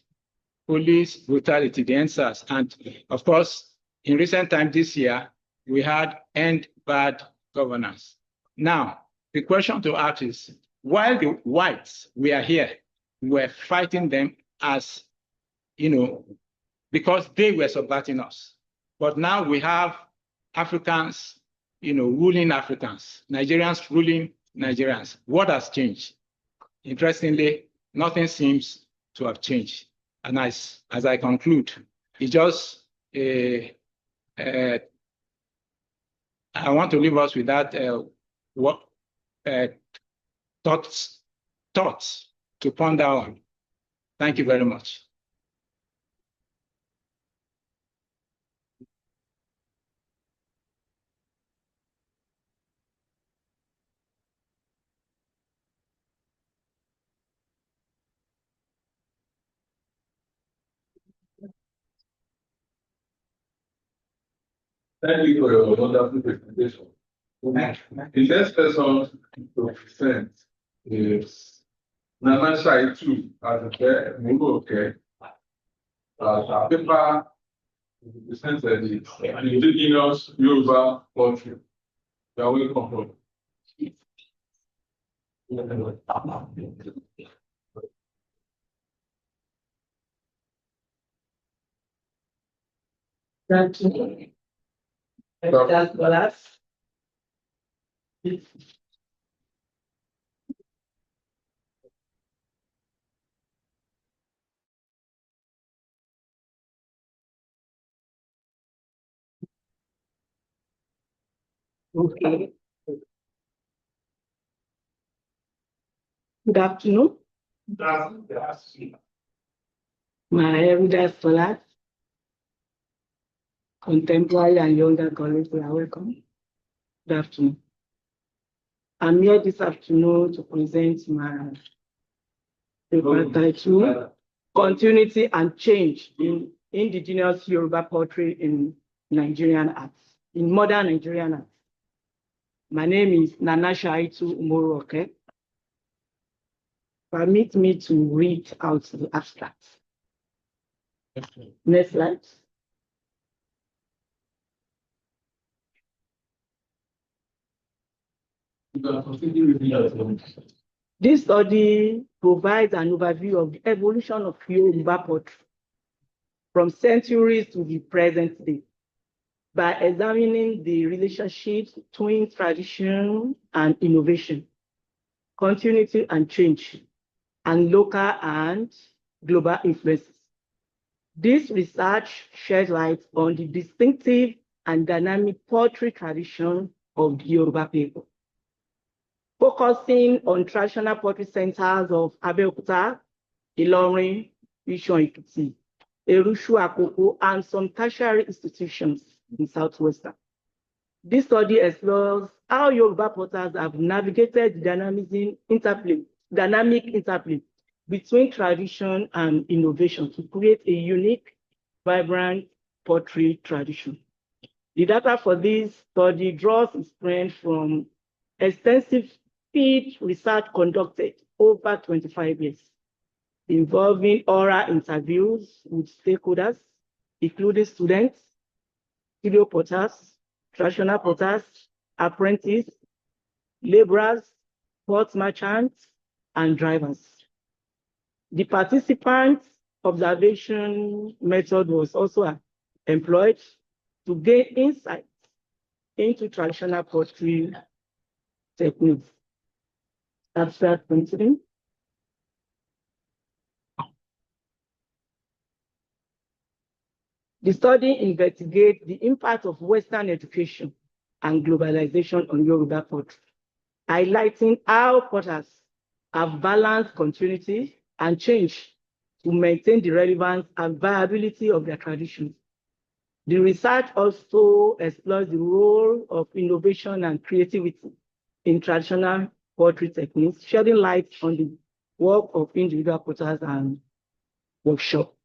Police Brutality, the NSAS. And of course, in recent times this year, we had End Bad Governance. Now, the question to ask is, while the whites were here, we're fighting them as, because they were subverting us. But now we have Africans, ruling Africans, Nigerians ruling Nigerians. What has changed? Interestingly, nothing seems to have changed. And as I conclude, it's just I want to leave us with that thoughts to ponder on. Thank you very much. Thank you for your wonderful presentation. The next person to present is Nana Shai 2 as a paper presented an indigenous Yoruba culture. You are welcome. That's Okay. Good afternoon, my everyday scholars, contemporary and younger colleagues, you are welcome. Good afternoon. I'm here this afternoon to present my paper titled Continuity and Change in Indigenous Yoruba Poetry in Nigerian Arts, in Modern Nigerian Arts. My name is Nana Shaitu Umoroke. Permit me to read out the abstract. Next slide. This study provides an overview of the evolution of Yoruba poetry from centuries to the present day by examining the relationships between tradition and innovation, continuity and change, and local and global influences. This research sheds light on the distinctive and dynamic poetry tradition of the Yoruba people, focusing on traditional poetry centers of Abeokuta, Ilorin, Ishon-Ekiti, Erushu Akoko, and some tertiary institutions in Southwestern. This study explores how Yoruba potters have navigated the dynamic interplay between tradition and innovation to create a unique, vibrant poetry tradition. The data for this study draws its strength from extensive field research conducted over 25 years, involving oral interviews with stakeholders, including students, studio potters, traditional potters, apprentices, laborers, port merchants, and drivers. The participants' observation method was also employed to gain insights into traditional poetry techniques. Abstract considering. The study investigates the impact of Western education and globalization on Yoruba poetry, highlighting how potters have balanced continuity and change to maintain the relevance and viability of their traditions. The research also explores the role of innovation and creativity in traditional poetry techniques, shedding light on the work of individual potters and workshops.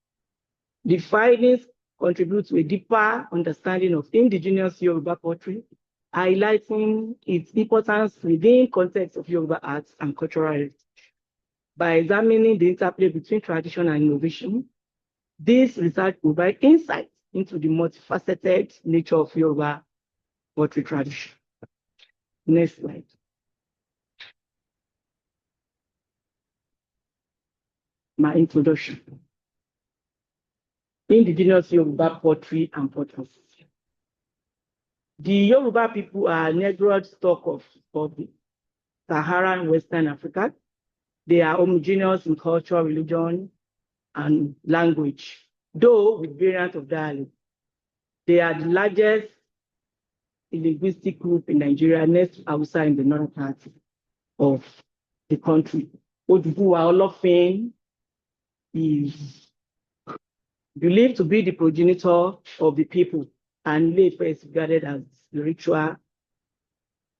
The findings contribute to a deeper understanding of indigenous Yoruba poetry, highlighting its importance within context of Yoruba arts and cultural heritage. By examining the interplay between tradition and innovation, this research provides insight into the multifaceted nature of Yoruba poetry tradition. Next slide. My introduction. Indigenous Yoruba poetry and potters. The Yoruba people are Negroid stock of Saharan Western Africa. They are homogeneous in culture, religion, and language, though with variants of dialect. They are the largest linguistic group in Nigeria, next to Hausa in the northern part of the country. Oduduwa Olofin is believed to be the progenitor of the people, and Ile-Ife is regarded as spiritual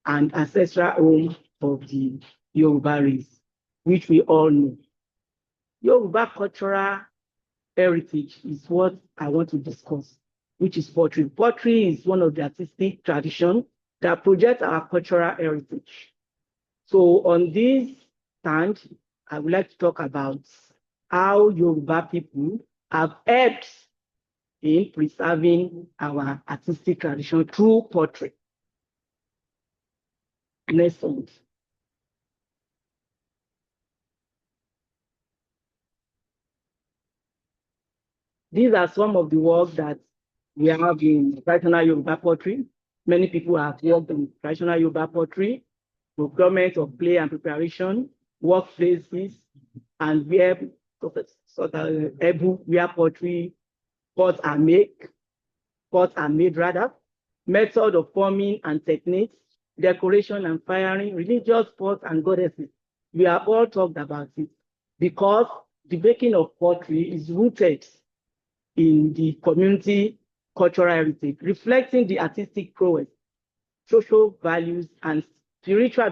and ancestral home of the Yoruba race, which we all know. Yoruba cultural heritage is what I want to discuss, which is poetry. Poetry is one of the artistic traditions that project our cultural heritage. So on this stand, I would like to talk about how Yoruba people have helped in preserving our artistic tradition through poetry. Next one. These are some of the work that we have in traditional Yoruba poetry. Many people have worked in traditional Yoruba poetry, procurement of play and preparation, workplaces, and where poetry pots are made rather. method of forming and techniques, decoration and firing, religious sports and goddesses. We have all talked about it because the making of pottery is rooted in the community cultural heritage, reflecting the artistic prowess, social values, and spiritual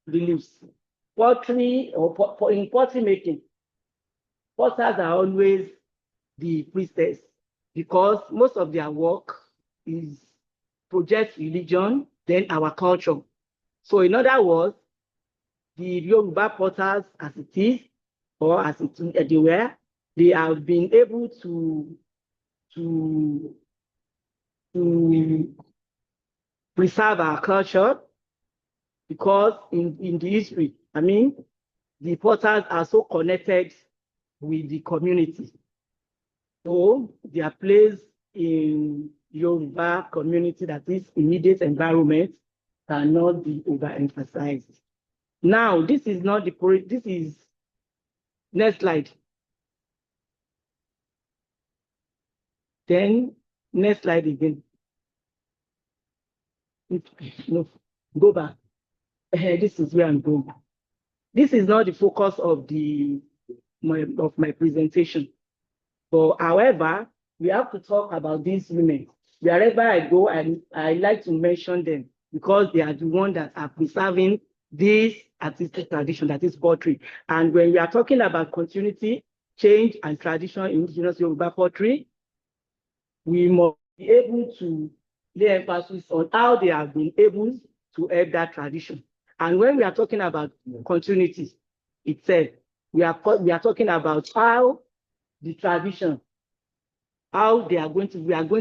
beliefs. Pottery, or in pottery making, potters are always the priestess because most of their work is project religion, then our culture. So in other words, the Yoruba potters as it is, or as it they were, they have been able to preserve our culture because in the history, I mean, the potters are so connected with the community. So their place in Yoruba community, that is immediate environment, cannot be overemphasized. Now, this is not the, this is, next slide. Then, next slide again. No, go back. This is where I'm going. This is not the focus of my presentation. But however, we have to talk about these women. Wherever I go, I like to mention them because they are the ones that are preserving this artistic tradition, that is pottery. And when we are talking about continuity, change, and tradition in indigenous Yoruba pottery, we must be able to lay emphasis on how they have been able to help that tradition. And when we are talking about continuity itself, we are talking about how the tradition, how we are going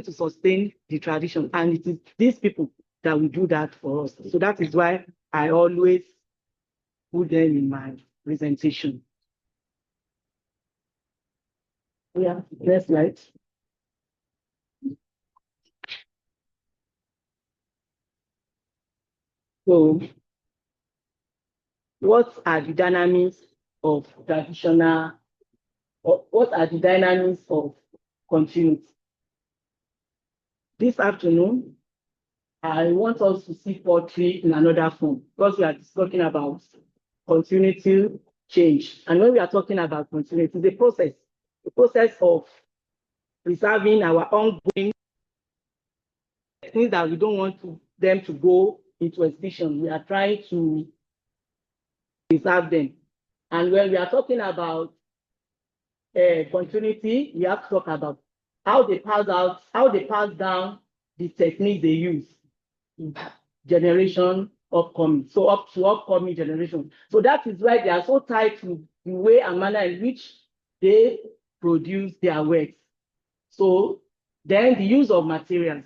to sustain the tradition. And it is these people that will do that for us. So that is why I always put them in my presentation. Yeah, next slide. So what are the dynamics of traditional, or what are the dynamics of continuity? This afternoon, I want us to see pottery in another form because we are talking about continuity change. And when we are talking about continuity, the process of preserving our ongoing things that we don't want them to go into extinction. We are trying to preserve them. And when we are talking about continuity, we have to talk about how they pass down the technique they use in generation upcoming, so up to upcoming generation. So that is why they are so tied to the way and manner in which they produce their works. So then the use of materials.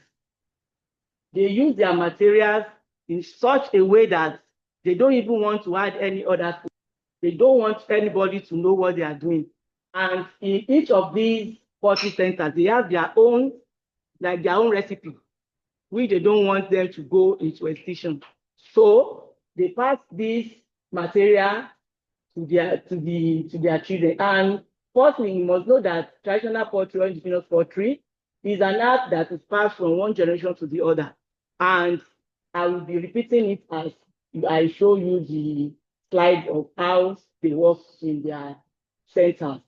They use their materials in such a way that they don't even want to add any other thing. They don't want anybody to know what they are doing. And in each of these pottery centers, they have their own recipe, which they don't want them to go into extinction. So they pass this material to their children. And firstly, you must know that traditional pottery or indigenous pottery is an art that is passed from one generation to the other. And I will be repeating it as I show you the slide of how they work in their centers.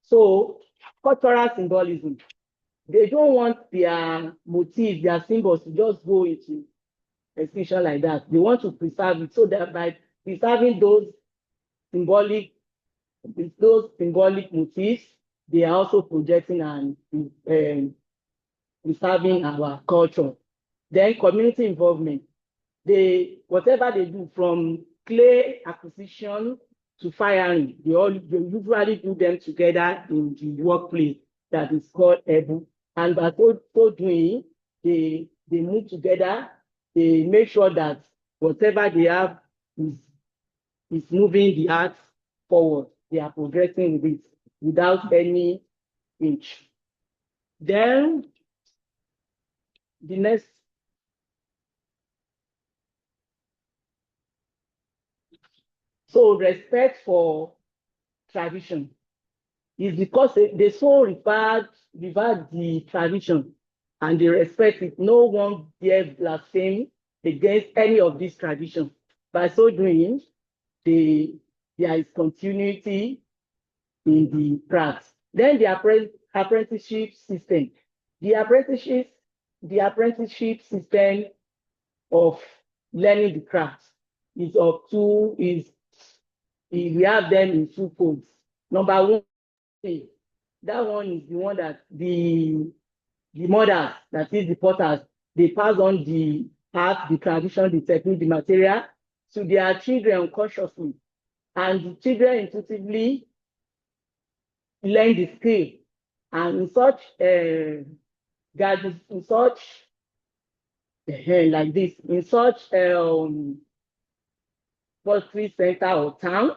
So cultural symbolism. They don't want their motifs, their symbols to just go into extinction like that. They want to preserve it so that by preserving those symbolic motifs, they are also projecting and preserving our culture. Then community involvement. Whatever they do, from clay acquisition to firing, they usually do them together in the workplace that is called Ebu. And by so doing, they move together. They make sure that whatever they have is moving the art forward. They are progressing with it without any inch. Then the next. So respect for tradition is because they so revere the tradition and they respect it. No one dare blaspheme against any of these traditions. By so doing, there is continuity in the crafts. Then the apprenticeship system. The apprenticeship system of learning the craft is we have them in two folds. Number one, that one is the one that the mothers, that is the potters, they pass on the art, the tradition, the technique, the material to their children unconsciously. And the children intuitively learn the skill. And in such like this, in such pottery center or town,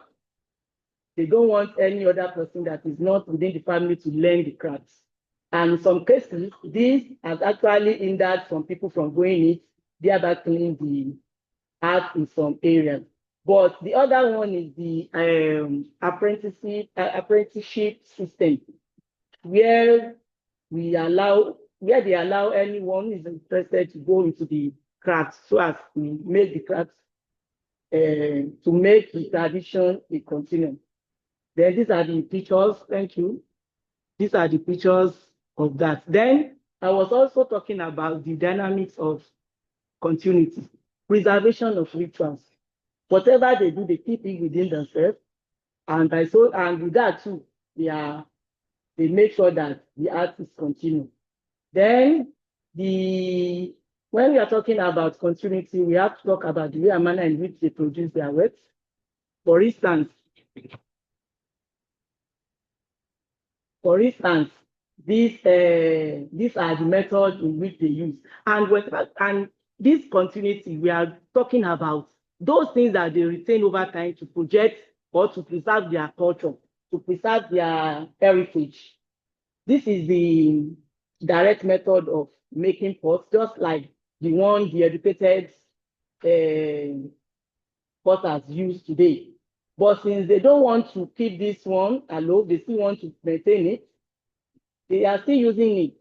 they don't want any other person that is not within the family to learn the crafts. And in some cases, this has actually hindered some people from going it, thereby killing the art in some areas. But the other one is the apprenticeship system, where they allow anyone who is interested to go into the crafts so as to make the crafts, to make the tradition a continuum. Then these are the pictures. Thank you. These are the pictures of that. Then I was also talking about the dynamics of continuity, preservation of rituals. Whatever they do, they keep it within themselves, and with that too, they make sure that the art is continued. Then when we are talking about continuity, we have to talk about the way and manner in which they produce their works. For instance, these are the methods in which they use. And this continuity, we are talking about those things that they retain over time to project or to preserve their culture, to preserve their heritage. This is the direct method of making pots, just like the one the educated potters use today. But since they don't want to keep this one alone, they still want to maintain it, they are still using it.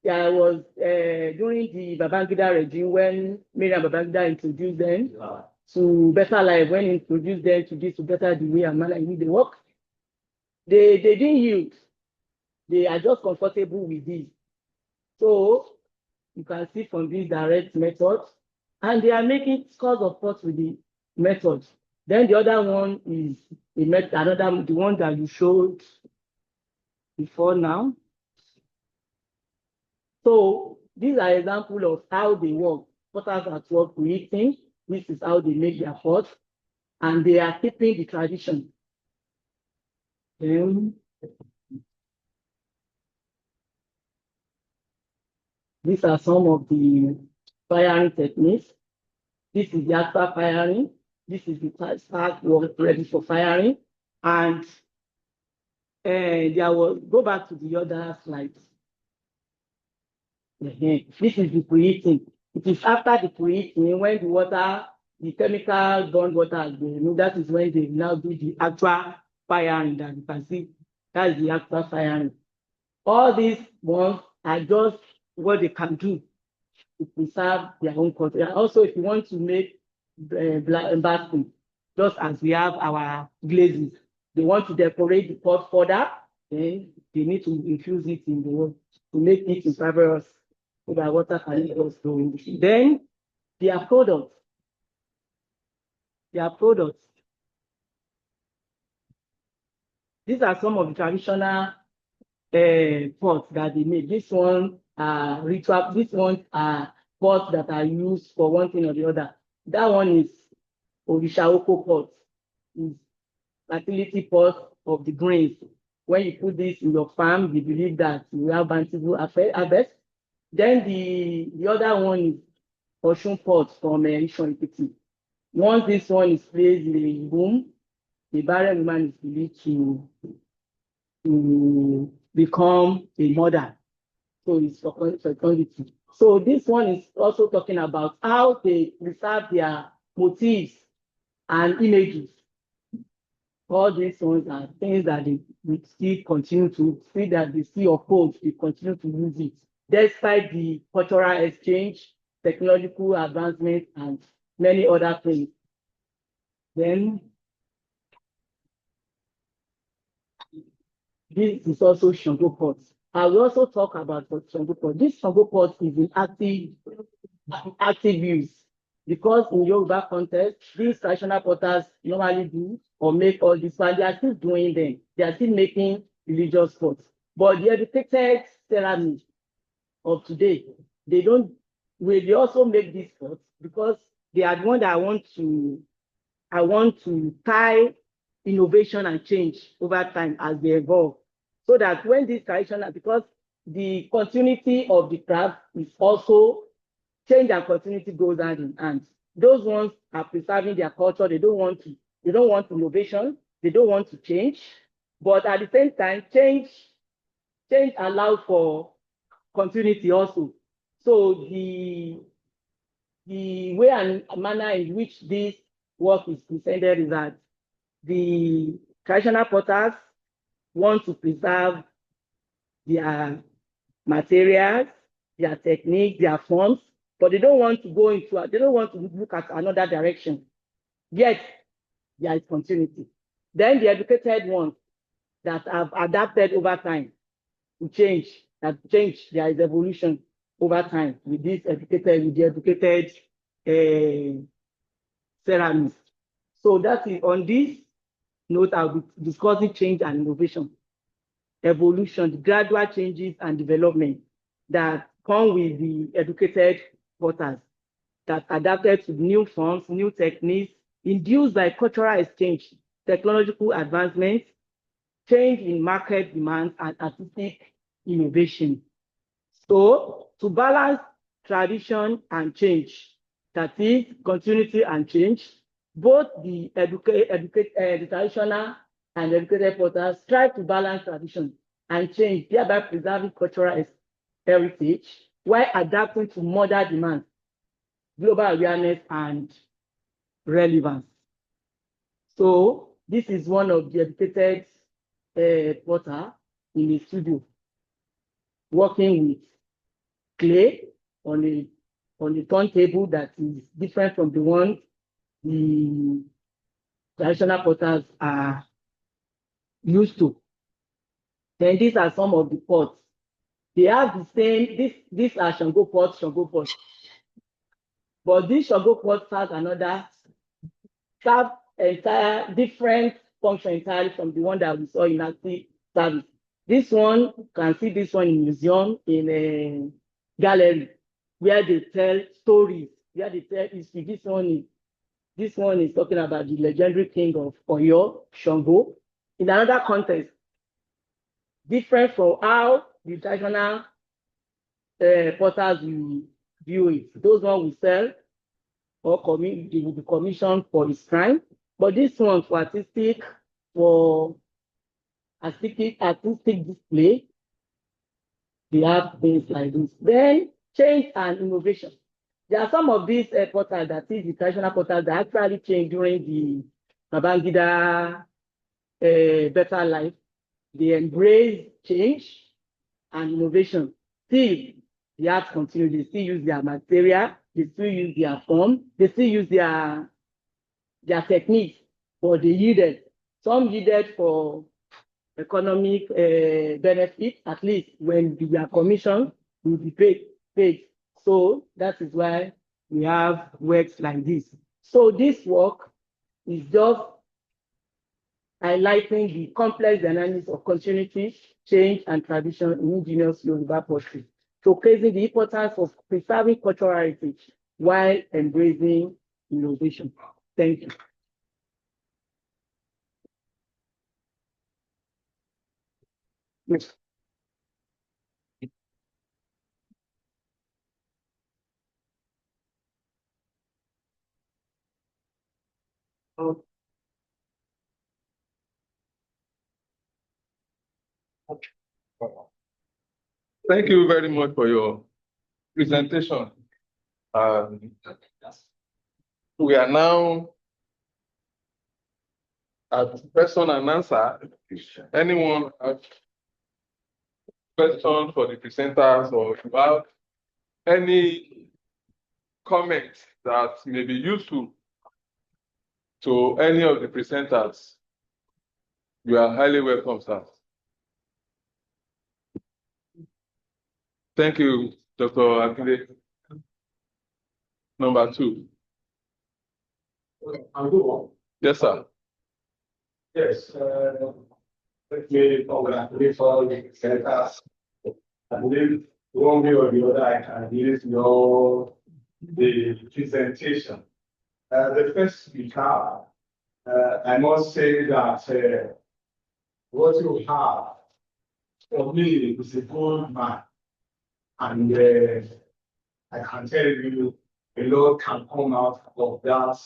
There was during the Babangida regime, when Miriam Babangida introduced them to better life, when he introduced them to this, to better the way and manner in which they work, they didn't use. They are just comfortable with this. So you can see from these direct methods, and they are making scores of pots with the methods. Then the other one is the one that you showed before now. So these are examples of how they work. Potters at work creating. This is how they make their pots, and they are keeping the tradition. These are some of the firing techniques. This is the actual firing. This is the start work ready for firing. And go back to the other slides. This is the preheating. It is after the preheating, when the chemical bond water has been removed, that is when they now do the actual firing that you can see. That is the actual firing. All these ones are just what they can do to preserve their own culture. And also, if you want to make basket, just as we have our glazes, they want to decorate the pot further, then they need to infuse it in the water to make it impervious so that water can just go in. Then their products. These are some of the traditional pots that they make. This one ritual. This one are pots that are used for one thing or the other. That one is Orishaoko pot. Is fertility pot of the grains. When you put this in your farm, you believe that you have bountiful harvest. Then the other one is Oshun pot from Ishon Ekiti. Once this one is placed in a womb, the barren woman is believed to become a mother. So it's for fertility. So this one is also talking about how they preserve their motifs and images. All these ones are things that they still continue to see, that they still uphold, they continue to use it. despite the cultural exchange, technological advancement, and many other things. Then this is also Shango Port. I will also talk about Shango Port. This Shango Port is in active use because in Yoruba context, these traditional potters normally do or make all this, but they are still doing them. They are still making religious pots. But the educated ceramists of today, they don't, they also make these pots because they are the one that I want to tie innovation and change over time as they evolve. So that when this traditional, because the continuity of the craft is also change and continuity goes hand in hand. Those ones are preserving their culture. They don't want innovation. They don't want to change. But at the same time, change allows for continuity also. So the way and manner in which this work is presented is that the traditional potters want to preserve their materials, their techniques, their forms, but they don't want to look at another direction. Yet, there is continuity. Then the educated ones that have adapted over time to change, there is evolution over time with the educated ceramists. So that is on this note, I'll be discussing change and innovation, evolution, the gradual changes and development that come with the educated potters that adapted to new forms, new techniques, induced by cultural exchange, technological advancements, change in market demands, and artistic innovation. So to balance tradition and change, that is continuity and change, both the traditional and educated potters strive to balance tradition and change, thereby preserving cultural heritage while adapting to modern demands, global awareness, and relevance. So this is one of the educated potter in the studio, working with clay on a turntable that is different from the one the traditional potters are used to. Then these are some of the pots. They have the same, these are Shango pots. But this Shango pot serve entire different function entirely from the one that we saw in active service. This one, you can see this one in museum, in a gallery, where they tell stories, where they tell history. This one is talking about the legendary king of Oyo, Shango. In another context, different from how the traditional potters will view it. Those ones will sell or they will be commissioned for his crime. But this one for artistic display, they have things like this. Then change and innovation. There are some of these potters that is the traditional potters that actually changed during the Babangida better life. They embrace change and innovation. Still, the art continues. They still use their material, they still use their form, they still use their techniques, but they yielded. Some yielded for economic benefit, at least when they are commissioned, will be paid. So that is why we have works like this. So this work is just highlighting the complex dynamics of continuity, change, and tradition in indigenous Yoruba pottery, showcasing the importance of preserving cultural heritage while embracing innovation. Thank you. Yes. Thank you very much for your presentation. We are now at question and answer. Anyone have question for the presenters, or if you have any comments that may be useful to any of the presenters, you are highly welcome, sir. Thank you, Dr. Akinde. Number 2. I'll go on. Yes, sir. Yes, let me congratulate all the presenters. I believe one way or the other, I can relate your the presentation. The first speaker, I must say that what you have for me is a good man, and I can tell you a lot can come out of that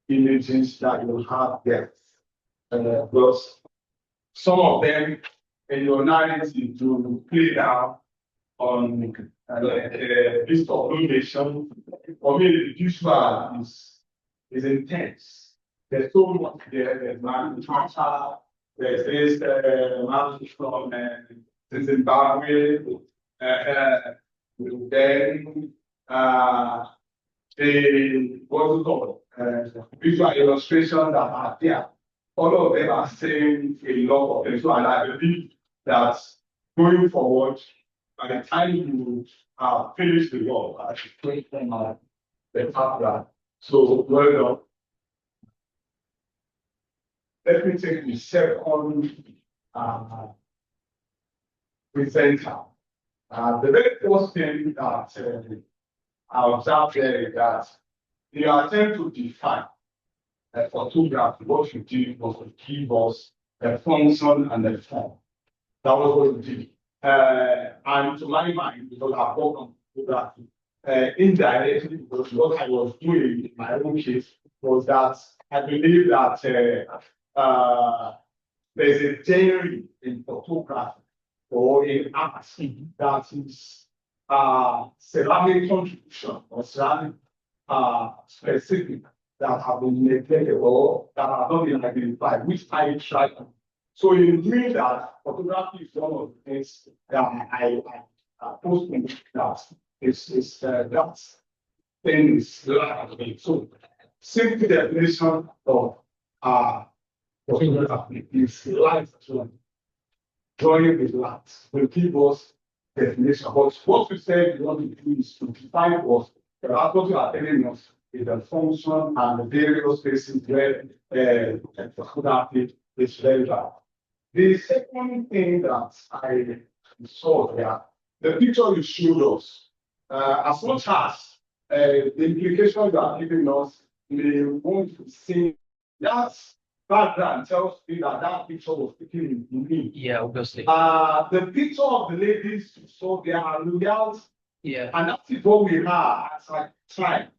images that you have there. Because some of them in your narrative to play down on this obligation. For me, the visual is intense. There's so much there. There's man there's this man from Zimbabwe, then the what's it called? Visual illustration that are there. All of them are saying a lot of them. So, and I believe that going forward, by the time you finish the work, I should take them out the partner. So, well done. Let me take the second presenter. The very first thing that I observed there is that the attempt to define photography, what you did was to give us the function and the form. That was what you did. And to my mind, because I've worked on photography, indirectly, because what I was doing in my own case was that I believe that there's a theory in photography or in art that is ceramic contribution or ceramic specific that have been neglected or that have not been identified, which I try to. So in doing that, photography is one of the things that I post in that is that thing is like. So simple definition of photography is light to drawing with light will give us definition. But what we said we want to do is to define what what you are telling us is the function and the various spaces where photography is very bad. The second thing that I saw here, the picture you showed us, as much as the implication you are giving us, we want to see that background tells me that that picture was taken in me. Yeah, obviously. The picture of the ladies you saw there are loyals. Yeah. And that is what we have as a time.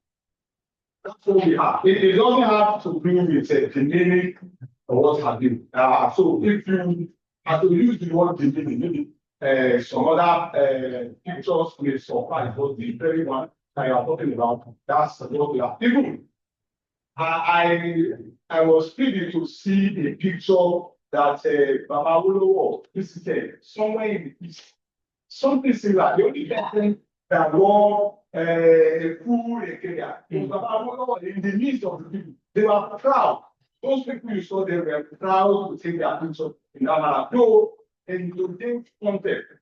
That's what we have. It doesn't have to be with a generic or what have you. So if you have to use the word generic, maybe some other pictures may surprise, but the very one that you are talking about, that's what we are. Even I was privy to see a picture that Baba Wolo visited somewhere in the east. Something similar. The only person that wore a full area was Baba Wolo in the midst of the people. They were proud. Those people you saw, they were proud to take their picture in that manner. Though in today's context,